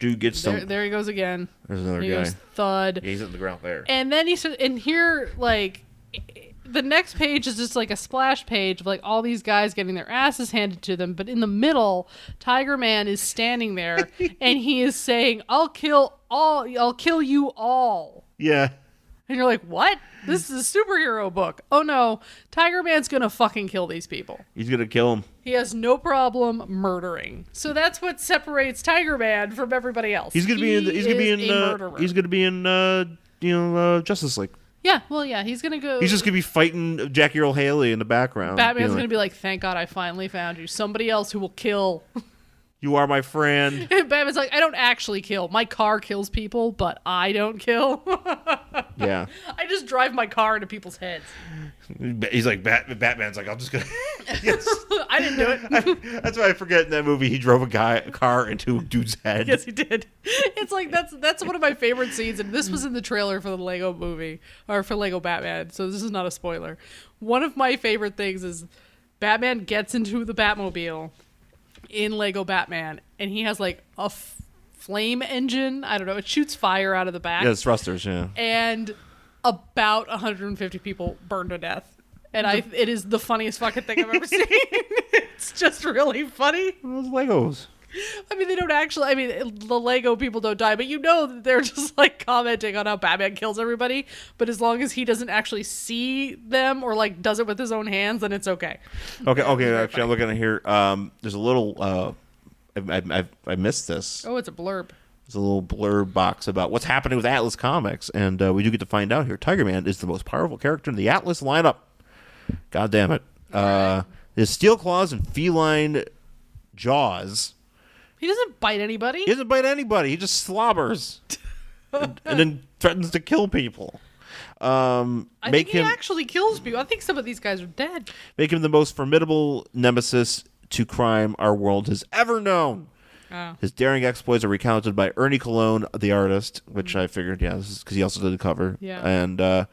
Dude gets there he goes again. There's another guy. He goes thud. Yeah, he's on the ground there. And then here, the next page is just a splash page of all these guys getting their asses handed to them. But in the middle, Tiger Man is standing there and he is saying, I'll kill you all. Yeah. And you're like, what? This is a superhero book. Oh no, Tiger Man's gonna fucking kill these people. He's gonna kill them. He has no problem murdering. So that's what separates Tiger Man from everybody else. He's gonna be in Justice League. Yeah, well, yeah, he's gonna go. He's just gonna be fighting Jackie Earle Haley in the background. Batman's gonna be like, thank God I finally found you. Somebody else who will kill. You are my friend. And Batman's like, I don't actually kill. My car kills people, but I don't kill. Yeah. I just drive my car into people's heads. He's like, Batman's like, I'm just going to... Yes. I didn't do it. That's why I forget in that movie he drove a car into a dude's head. Yes, he did. It's like, that's one of my favorite scenes, and this was in the trailer for the Lego movie, or for Lego Batman, so this is not a spoiler. One of my favorite things is Batman gets into the Batmobile in Lego Batman, and he has like a flame engine. I don't know. It shoots fire out of the back. Yeah, it's thrusters, yeah. And about 150 people burned to death. And it is the funniest fucking thing I've ever seen. It's just really funny. Those Legos. I mean, they don't actually... I mean, the Lego people don't die, but you know that they're just, like, commenting on how Batman kills everybody. But as long as he doesn't actually see them or, like, does it with his own hands, then it's okay. Okay, actually, I'm looking at here. There's a little... I missed this. Oh, it's a blurb. There's a little blurb box about what's happening with Atlas Comics. And we do get to find out here. Tiger Man is the most powerful character in the Atlas lineup. God damn it. His steel claws and feline jaws... He doesn't bite anybody. He doesn't bite anybody. He just slobbers. and then threatens to kill people. I think he actually kills people. I think some of these guys are dead. Make him the most formidable nemesis to crime our world has ever known. Oh. His daring exploits are recounted by Ernie Colon, the artist, which I figured, this is because he also did the cover. Yeah.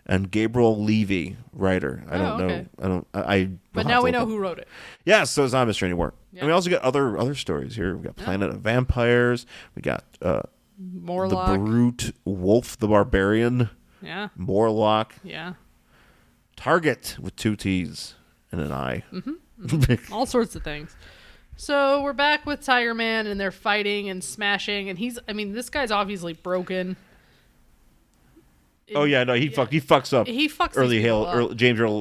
And Gabriel Levy, writer. I don't know. Okay. But now we know who wrote it. Yeah, so it's not a mystery anymore. Yeah. And we also got other stories here. We got Planet of Vampires. We got Morlock. The Brute, Wolf the Barbarian. Yeah. Morlock. Yeah. Target with 2 T's and an I. Mm-hmm. All sorts of things. So we're back with Tiger Man, and they're fighting and smashing, and this guy's obviously broken. Oh yeah, no, he fucks up. He fucks Earle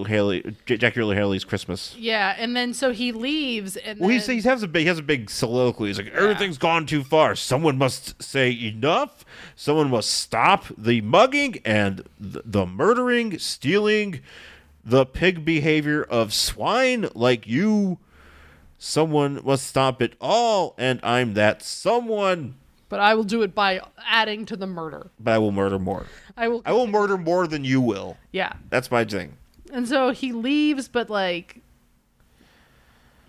Haley, Jackie Earle Haley's Christmas. Yeah, and then so he leaves, and he has a big soliloquy. He's like, everything's gone too far. Someone must say enough. Someone must stop the mugging and the murdering, stealing, the pig behavior of swine like you. Someone must stop it all, and I'm that someone. But I will do it by adding to the murder. But I will murder more. I will murder more than you will. Yeah. That's my thing. And so he leaves, but like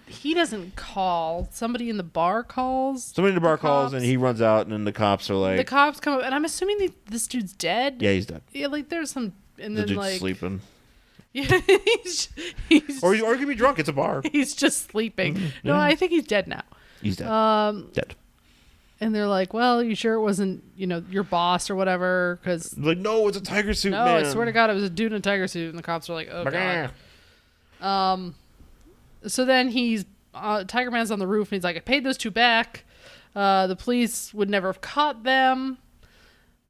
he doesn't call. Somebody in the bar calls. Somebody in the bar calls, and he runs out, and then the cops are like... The cops come up, and I'm assuming this dude's dead. Yeah, he's dead. Yeah, like there's some... And the then dude's like... sleeping. Yeah, or he could be drunk. It's a bar. He's just sleeping. Mm-hmm. No, I think he's dead now. He's dead. Dead. And they're like, well, you sure it wasn't, your boss or whatever? Because like, no, it's a tiger suit, no, man. I swear to God, it was a dude in a tiger suit. And the cops are like, oh, God. So then Tiger Man's on the roof, and he's like, I paid those 2 back. The police would never have caught them.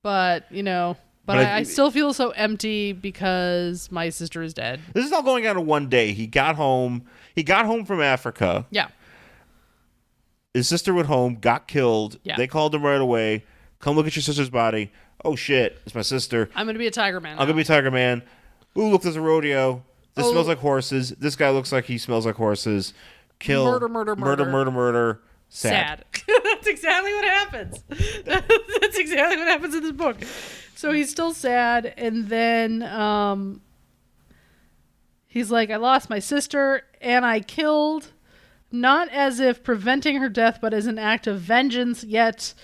But, I still feel so empty because my sister is dead. This is all going on in one day. He got home from Africa. Yeah. His sister went home, got killed. Yeah. They called him right away. Come look at your sister's body. Oh, shit. It's my sister. I'm going to be a Tiger Man. I'm going to be a Tiger Man. Ooh, look, there's a rodeo. This smells like horses. This guy looks like he smells like horses. Kill. Murder. Sad. That's exactly what happens. That's exactly what happens in this book. So he's still sad, and then he's like, I lost my sister, and I killed... Not as if preventing her death, but as an act of vengeance, yet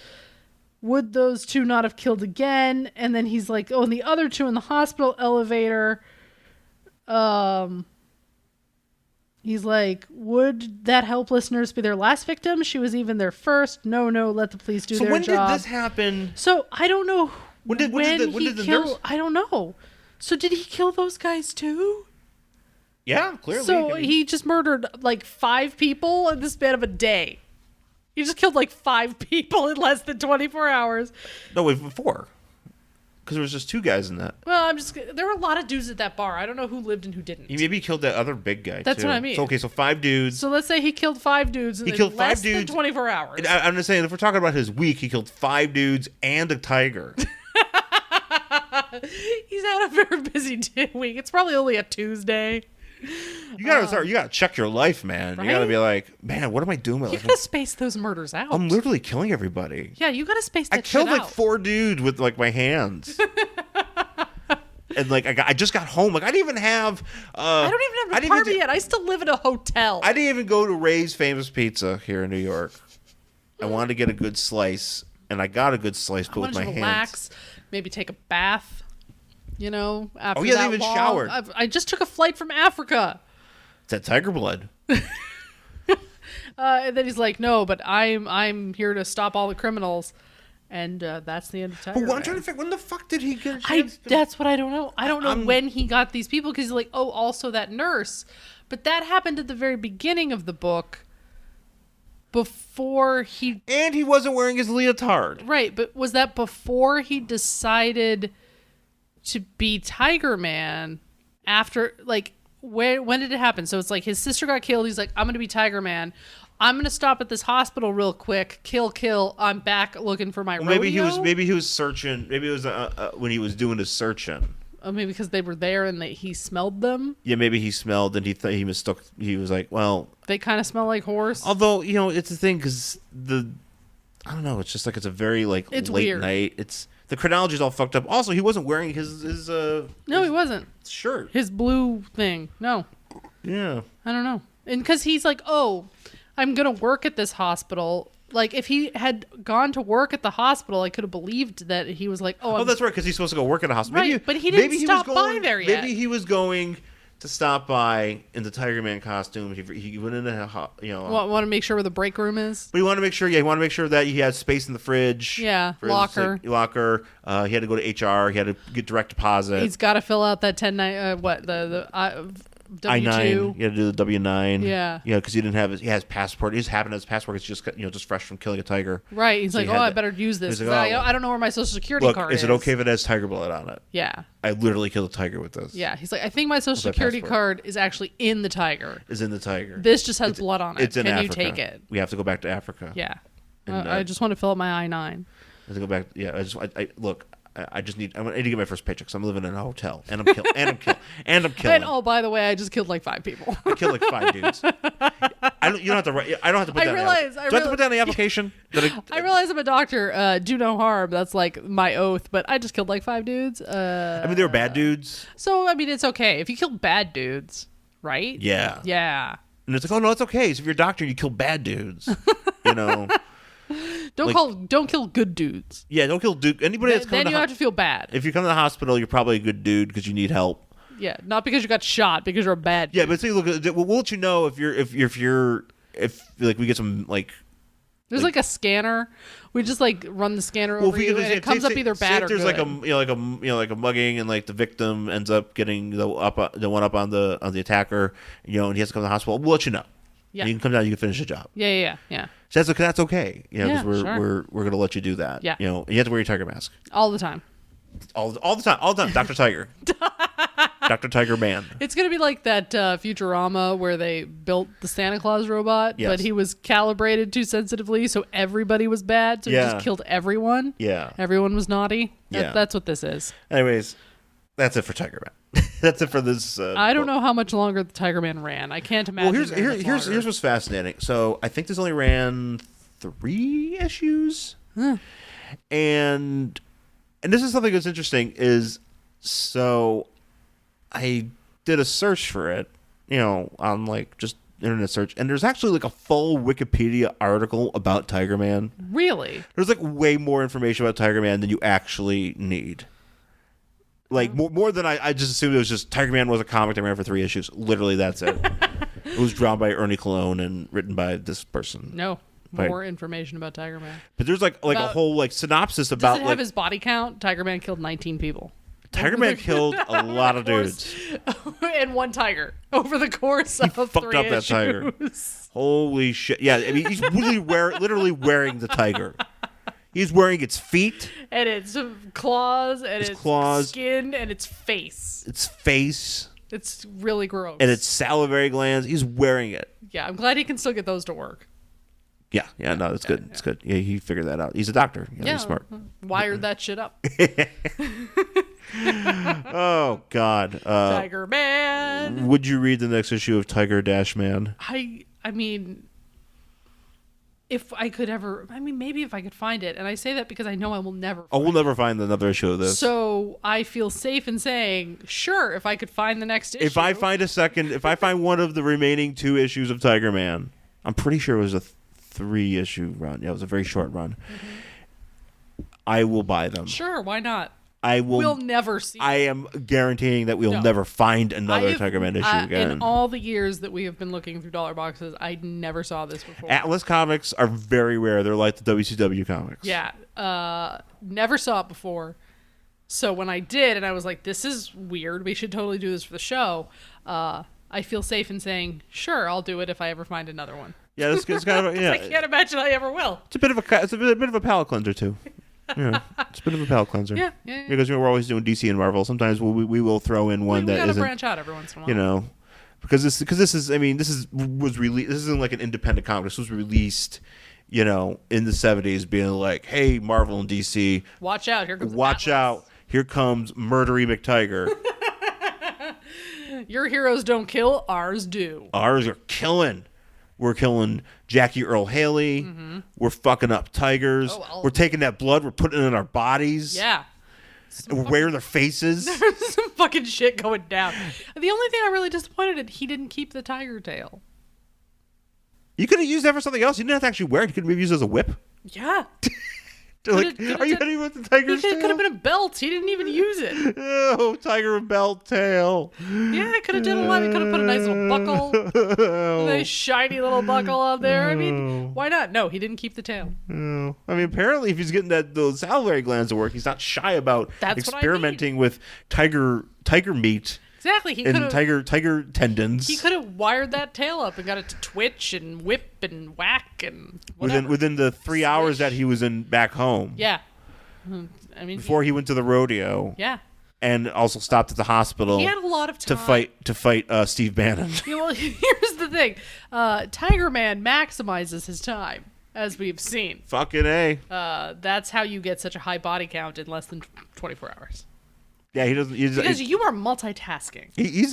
would those 2 not have killed again? And then he's like, oh, and the other 2 in the hospital elevator. He's like, would that helpless nurse be their last victim? She was even their first. No, let the police do their job. So when did this happen? So I don't know. When did the nurse? I don't know. So did he kill those guys too? Yeah, clearly. So he just murdered like 5 people in the span of a day. He just killed like 5 people in less than 24 hours. No, wait, 4. Because there was just 2 guys in that. Well, there were a lot of dudes at that bar. I don't know who lived and who didn't. He maybe killed that other big guy, That's too. what I mean. So 5 dudes. So let's say he killed 5 dudes in less than 24 hours. And I'm just saying, if we're talking about his week, he killed 5 dudes and a tiger. He's had a very busy week. It's probably only a Tuesday. You gotta check your life, man. You gotta Right? be like, man, what am I doing with my You life? gotta space those murders out. I'm literally killing everybody. Yeah, you gotta space that I killed shit like out. 4 dudes with like my hands. And like I just got home. Like I didn't even have. I don't even have an apartment yet. I still live in a hotel. I didn't even go to Ray's Famous Pizza here in New York. I wanted to get a good slice, and I got a good slice, but I with wanted my to hands. relax, maybe take a bath. You know, after yeah, they that even long- showered. I just took a flight from Africa. It's that tiger blood. And then he's like, "No, but I'm here to stop all the criminals," and that's the end of Tiger But what, I'm Man. trying to figure, when the fuck did he get a chance to... That's what I don't know. I don't know when he got these people because he's like, oh, also that nurse, but that happened at the very beginning of the book. Before he And he wasn't wearing his leotard. right, but was that before he decided to be Tiger Man? After like when did it happen? So it's like his sister got killed. He's like, I'm gonna be Tiger Man. I'm gonna stop at this hospital real quick. Kill. I'm back looking for my rodeo. Maybe he was searching. Maybe it was when he was doing his searching. Oh, maybe because they were there and he smelled them. Yeah, maybe he smelled and he mistook. He was like, well, They kind of smell like horse. although it's the thing because I don't know. It's just like it's a very like It's late weird. night. It's the chronology's all fucked up. Also, he wasn't wearing his No, he wasn't. shirt. His blue thing. No, Yeah. I don't know. And because he's like, oh, I'm going to work at this hospital. Like, if he had gone to work at the hospital, I could have believed that he was like, Oh, that's right, because he's supposed to go work at a hospital. Right, but he didn't stop by there yet. Maybe he was going to stop by in the Tiger Man costume. He went in want to make sure where the break room is. But he wanted to make sure. Yeah, he wanted to make sure that he had space in the fridge. Yeah, for his, locker. locker. He had to go to HR. He had to get direct deposit. He's got to fill out that 10 W2. I-9. He had to do the W-9. Yeah. Yeah, because he didn't have his passport. He just happened his passport. It's just fresh from killing a tiger. Right. He's So like, he oh, had I to- better use this. he's like, 'cause oh, I don't know where my social security Look, card is it okay if it has tiger blood on it? Yeah. I literally killed a tiger with this. Yeah. He's like, I think my social my security passport? card is actually in the tiger. Is in the tiger. This just has blood on it. It's in Can Africa. you take it? We have to go back to Africa. Yeah. And, I just want to fill out my I-9. I have to go back. Yeah, look. I just need. I need to get my first paycheck. So I'm living in a hotel, and I'm killing, and I'm killing, and I'm killing. And oh, by the way, I just killed like 5 people. I killed like 5 dudes. You don't have to write. I don't have to put I that. realize- Do I have to put that in the application? I realize I'm a doctor. Do no harm. That's like my oath. But I just killed like 5 dudes. I mean, they were bad dudes. So I mean, it's okay if you kill bad dudes, right? Yeah. Yeah. And it's like, oh no, it's okay. So if you're a doctor, and you kill bad dudes. You know. Don't kill good dudes. Yeah, don't kill dude. Anybody that's coming Then you have to feel bad. If you come to the hospital, you're probably a good dude because you need help. Yeah, not because you got shot, because you're a bad dude. Yeah, but see, look, we'll let you know if like we get some like. There's like a scanner. We just like run the scanner over you, and it comes up either bad or there's good. like a mugging, and like the victim ends up getting the one up on the attacker, and he has to come to the hospital. We'll let you know. Yeah. And you can come down. You can finish the job. Yeah. So that's okay. Because Yeah, we're sure. gonna let you do that. Yeah. And you have to wear your tiger mask All the time. all the time. Dr. Tiger. Dr. Tiger Man. It's gonna be like that Futurama where they built the Santa Claus robot, Yes. but he was calibrated too sensitively, so everybody was bad. So he Yeah. just killed everyone. Yeah. Everyone was naughty. Yeah. That's what this is. Anyways, that's it for Tiger Man. That's it for this. I don't know how much longer the Tiger Man ran. I can't imagine. Well, very much here's longer. what's fascinating. So I think this only ran 3 issues, and this is something that's interesting. Is so I did a search for it, on like just internet search, and there's actually like a full Wikipedia article about Tiger Man. Really? There's like way more information about Tiger Man than you actually need. Like more than I just assumed it was just Tiger Man was a comic that ran for 3 issues. Literally, that's it. It was drawn by Ernie Cologne and written by this person. No. Right. More information about Tiger Man. But there's like a About- whole like synopsis Does about it have like his body count? Tiger Man killed 19 people. Tiger Man killed a lot of dudes. And 1 tiger over the course of fucked 3 up that issues. tiger. Holy shit! Yeah, I mean he's really literally wearing the tiger. He's wearing its feet, And its claws, and Its its claws. skin, and its face. its face, It's really gross. and its salivary glands. He's wearing it. Yeah, I'm glad he can still get those to work. Yeah, no, it's good. It's good. Yeah, he figured that out. He's a doctor. He's smart. Wired that shit up. Oh God. Tiger Man. Would you read the next issue of Tiger Dash Man? I mean, if I could ever, maybe if I could find it, and I say that because I know I will never. Oh, we'll never find another issue of this. So I feel safe in saying, sure, if I could find the next issue. If I find one of the remaining 2 issues of Tiger Man, I'm pretty sure it was a 3-issue run. Yeah, it was a very short run. Mm-hmm. I will buy them. Sure, why not? I will. We'll never see. I am guaranteeing that we'll never find another Tiger Man issue again. In all the years that we have been looking through dollar boxes, I never saw this before. Atlas comics are very rare. They're like the WCW comics. Yeah. Never saw it before. So when I did, and I was like, this is weird. We should totally do this for the show. I feel safe in saying, sure, I'll do it if I ever find another one. Yeah, it's kind of I can't imagine I ever will. It's a bit of a palate cleanser too. Yeah, it's a bit of a palate cleanser. Yeah. Because we're always doing DC and Marvel. Sometimes we will throw in one that gotta isn't. branch out every once in a while. You know, because this was released. This isn't like an independent comic. This was released, in the 70s, being like, hey, Marvel and DC, watch out! Here comes watch Atlas. out! Here comes Murdery McTiger. Your heroes don't kill, ours do. Ours are killing. We're killing Jackie Earle Haley. Mm-hmm. We're fucking up tigers. We're taking that blood. We're putting it in our bodies. Yeah. And we're wearing their faces. There's some fucking shit going down. The only thing I really disappointed in, he didn't keep the tiger tail. You could have used that for something else. You didn't have to actually wear it. You could have maybe used it as a whip. Yeah. Are you hitting with the tiger's tail? It could have been a belt. He didn't even use it. Oh, tiger belt tail. Yeah, I could have done a lot. He could have put a nice little buckle. A nice shiny little buckle on there. I mean, why not? No, he didn't keep the tail. Oh. I mean, apparently if he's getting those salivary glands to work, he's not shy about experimenting with tiger meat. Exactly. He and tiger tendons. He could have wired that tail up and got it to twitch and whip and whack and whatever. Within the 3 hours that he was in back home. Yeah. I mean, before he went to the rodeo. Yeah. And also stopped at the hospital. He had a lot of time to fight Steve Bannon. Well, here's the thing: Tiger Man maximizes his time, as we've seen. Fucking A. That's how you get such a high body count in less than 24 hours. Yeah, he doesn't. Because you are multitasking. He's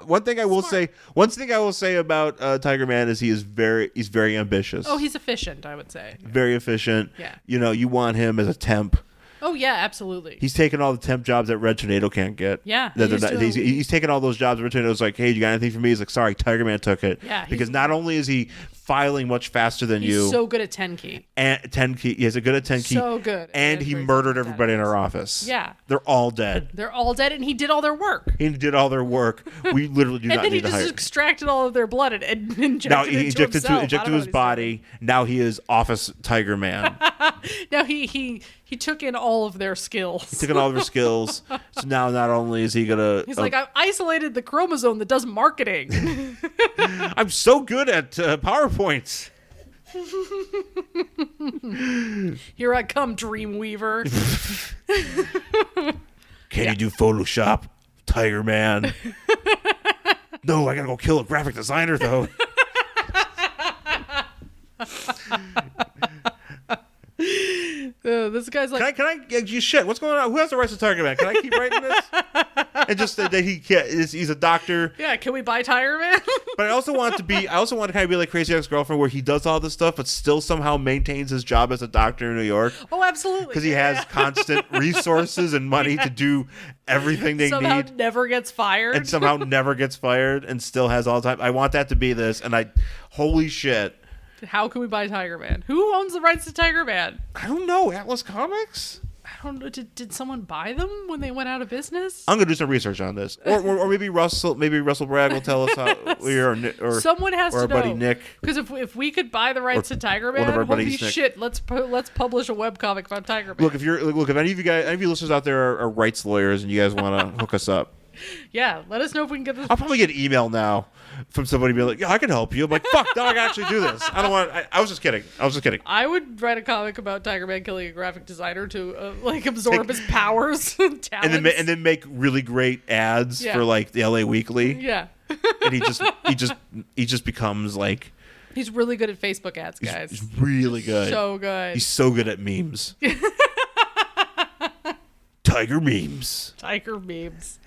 one thing I will say. One thing I will say about Tiger Man is he's very ambitious. Oh, he's efficient, I would say. Very efficient. Yeah. You want him as a temp. Oh yeah, absolutely. He's taking all the temp jobs that Red Tornado can't get. Yeah. He's taking all those jobs. Red Tornado's like, hey, you got anything for me? He's like, sorry, Tiger Man took it. Yeah. Because not only is he filing much faster than you. He's so good at 10 key. And 10 key. He has a good at 10 key. So good. And he murdered everybody in our office. Yeah. They're all dead. And he did all their work. He did all their work. We literally do not need to hire. And then he just extracted all of their blood and injected now, he injected to his body. Now he is Office Tiger Man. Now he took in all of their skills. He took in all of their skills. So now not only is he gonna... He's like, I've isolated the chromosome that does marketing. I'm so good at PowerPoints. Here I come, Dreamweaver. Can you do Photoshop, Tiger Man? No, I gotta go kill a graphic designer though. This guy's like, can I shit? What's going on? Who has the rights to Tiger Man? Can I keep writing this? And just that he can't. He's a doctor. Yeah, can we buy Tiger Man? But I also want to kind of be like Crazy Ex-Girlfriend, where he does all this stuff, but still somehow maintains his job as a doctor in New York. Oh, absolutely. Because he has constant resources and money to do everything they somehow need. Never gets fired. And somehow never gets fired and still has all the time. I want that to be this. And holy shit. How can we buy Tiger Man? Who owns the rights to Tiger Man? I don't know. Atlas Comics? I don't know. Did someone buy them when they went out of business? I'm gonna do some research on this, or maybe Russell Bragg will tell us how. Or someone has or to our buddy know. Nick. Because if we could buy the rights to Tiger Man, one of our holy buddies, Nick. shit, let's publish a webcomic about Tiger Man. Look, if any of you listeners out there are rights lawyers and you guys want to hook us up, yeah, let us know if we can get this. I'll probably get an email now from somebody being like, "Yeah, I can help you." I'm like, "Fuck, no, I can actually do this." I don't want. I was just kidding. I would write a comic about Tiger Man killing a graphic designer to absorb his powers and talents, and then make really great ads for like the LA Weekly. Yeah. And he just becomes like. He's really good at Facebook ads, guys. He's really good. So good. He's so good at memes. Tiger memes. Tiger memes.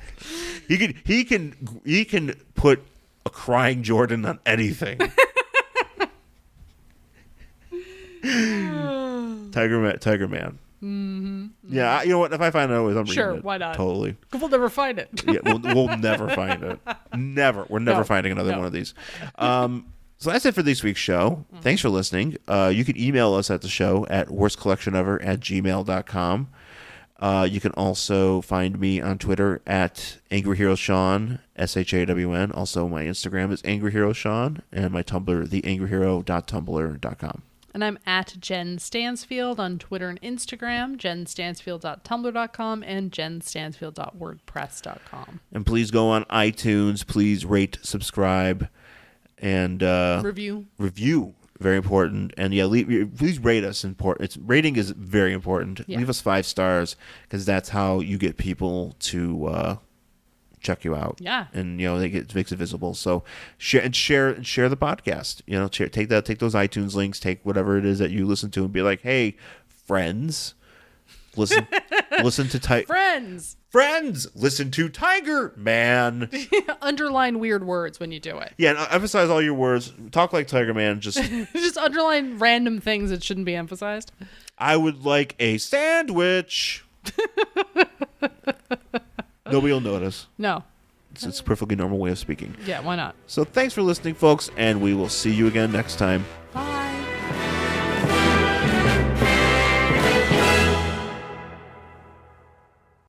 He can put a crying Jordan on anything. Tiger Man. Mm-hmm. Yeah, you know what? If I find it, I'm reading Sure, it. why not? Totally. We'll never find it. Yeah, we'll never find it. Never. We're never finding another one of these. So that's it for this week's show. Thanks for listening. You can email us at the show at worstcollectionever@gmail.com. You can also find me on Twitter at Angry Hero Sean, SHAWN. Also, my Instagram is Angry Hero Sean, and my Tumblr, theangryhero.tumblr.com. And I'm at Jen Stansfield on Twitter and Instagram, jenstansfield.tumblr.com, and jenstansfield.wordpress.com. And please go on iTunes. Please rate, subscribe, and Review. Very important. And yeah, please rate us. Rating is very important. Yeah. Leave us 5 stars because that's how you get people to check you out. Yeah. And it makes it visible. So share the podcast. Take those iTunes links, take whatever it is that you listen to, and be like, hey, friends, listen to Friends, listen to Tiger Man. Underline weird words when you do it. Yeah, and emphasize all your words. Talk like Tiger Man. Just underline random things that shouldn't be emphasized. I would like a sandwich. Nobody will notice. No. It's a perfectly normal way of speaking. Yeah, why not? So thanks for listening, folks, and we will see you again next time.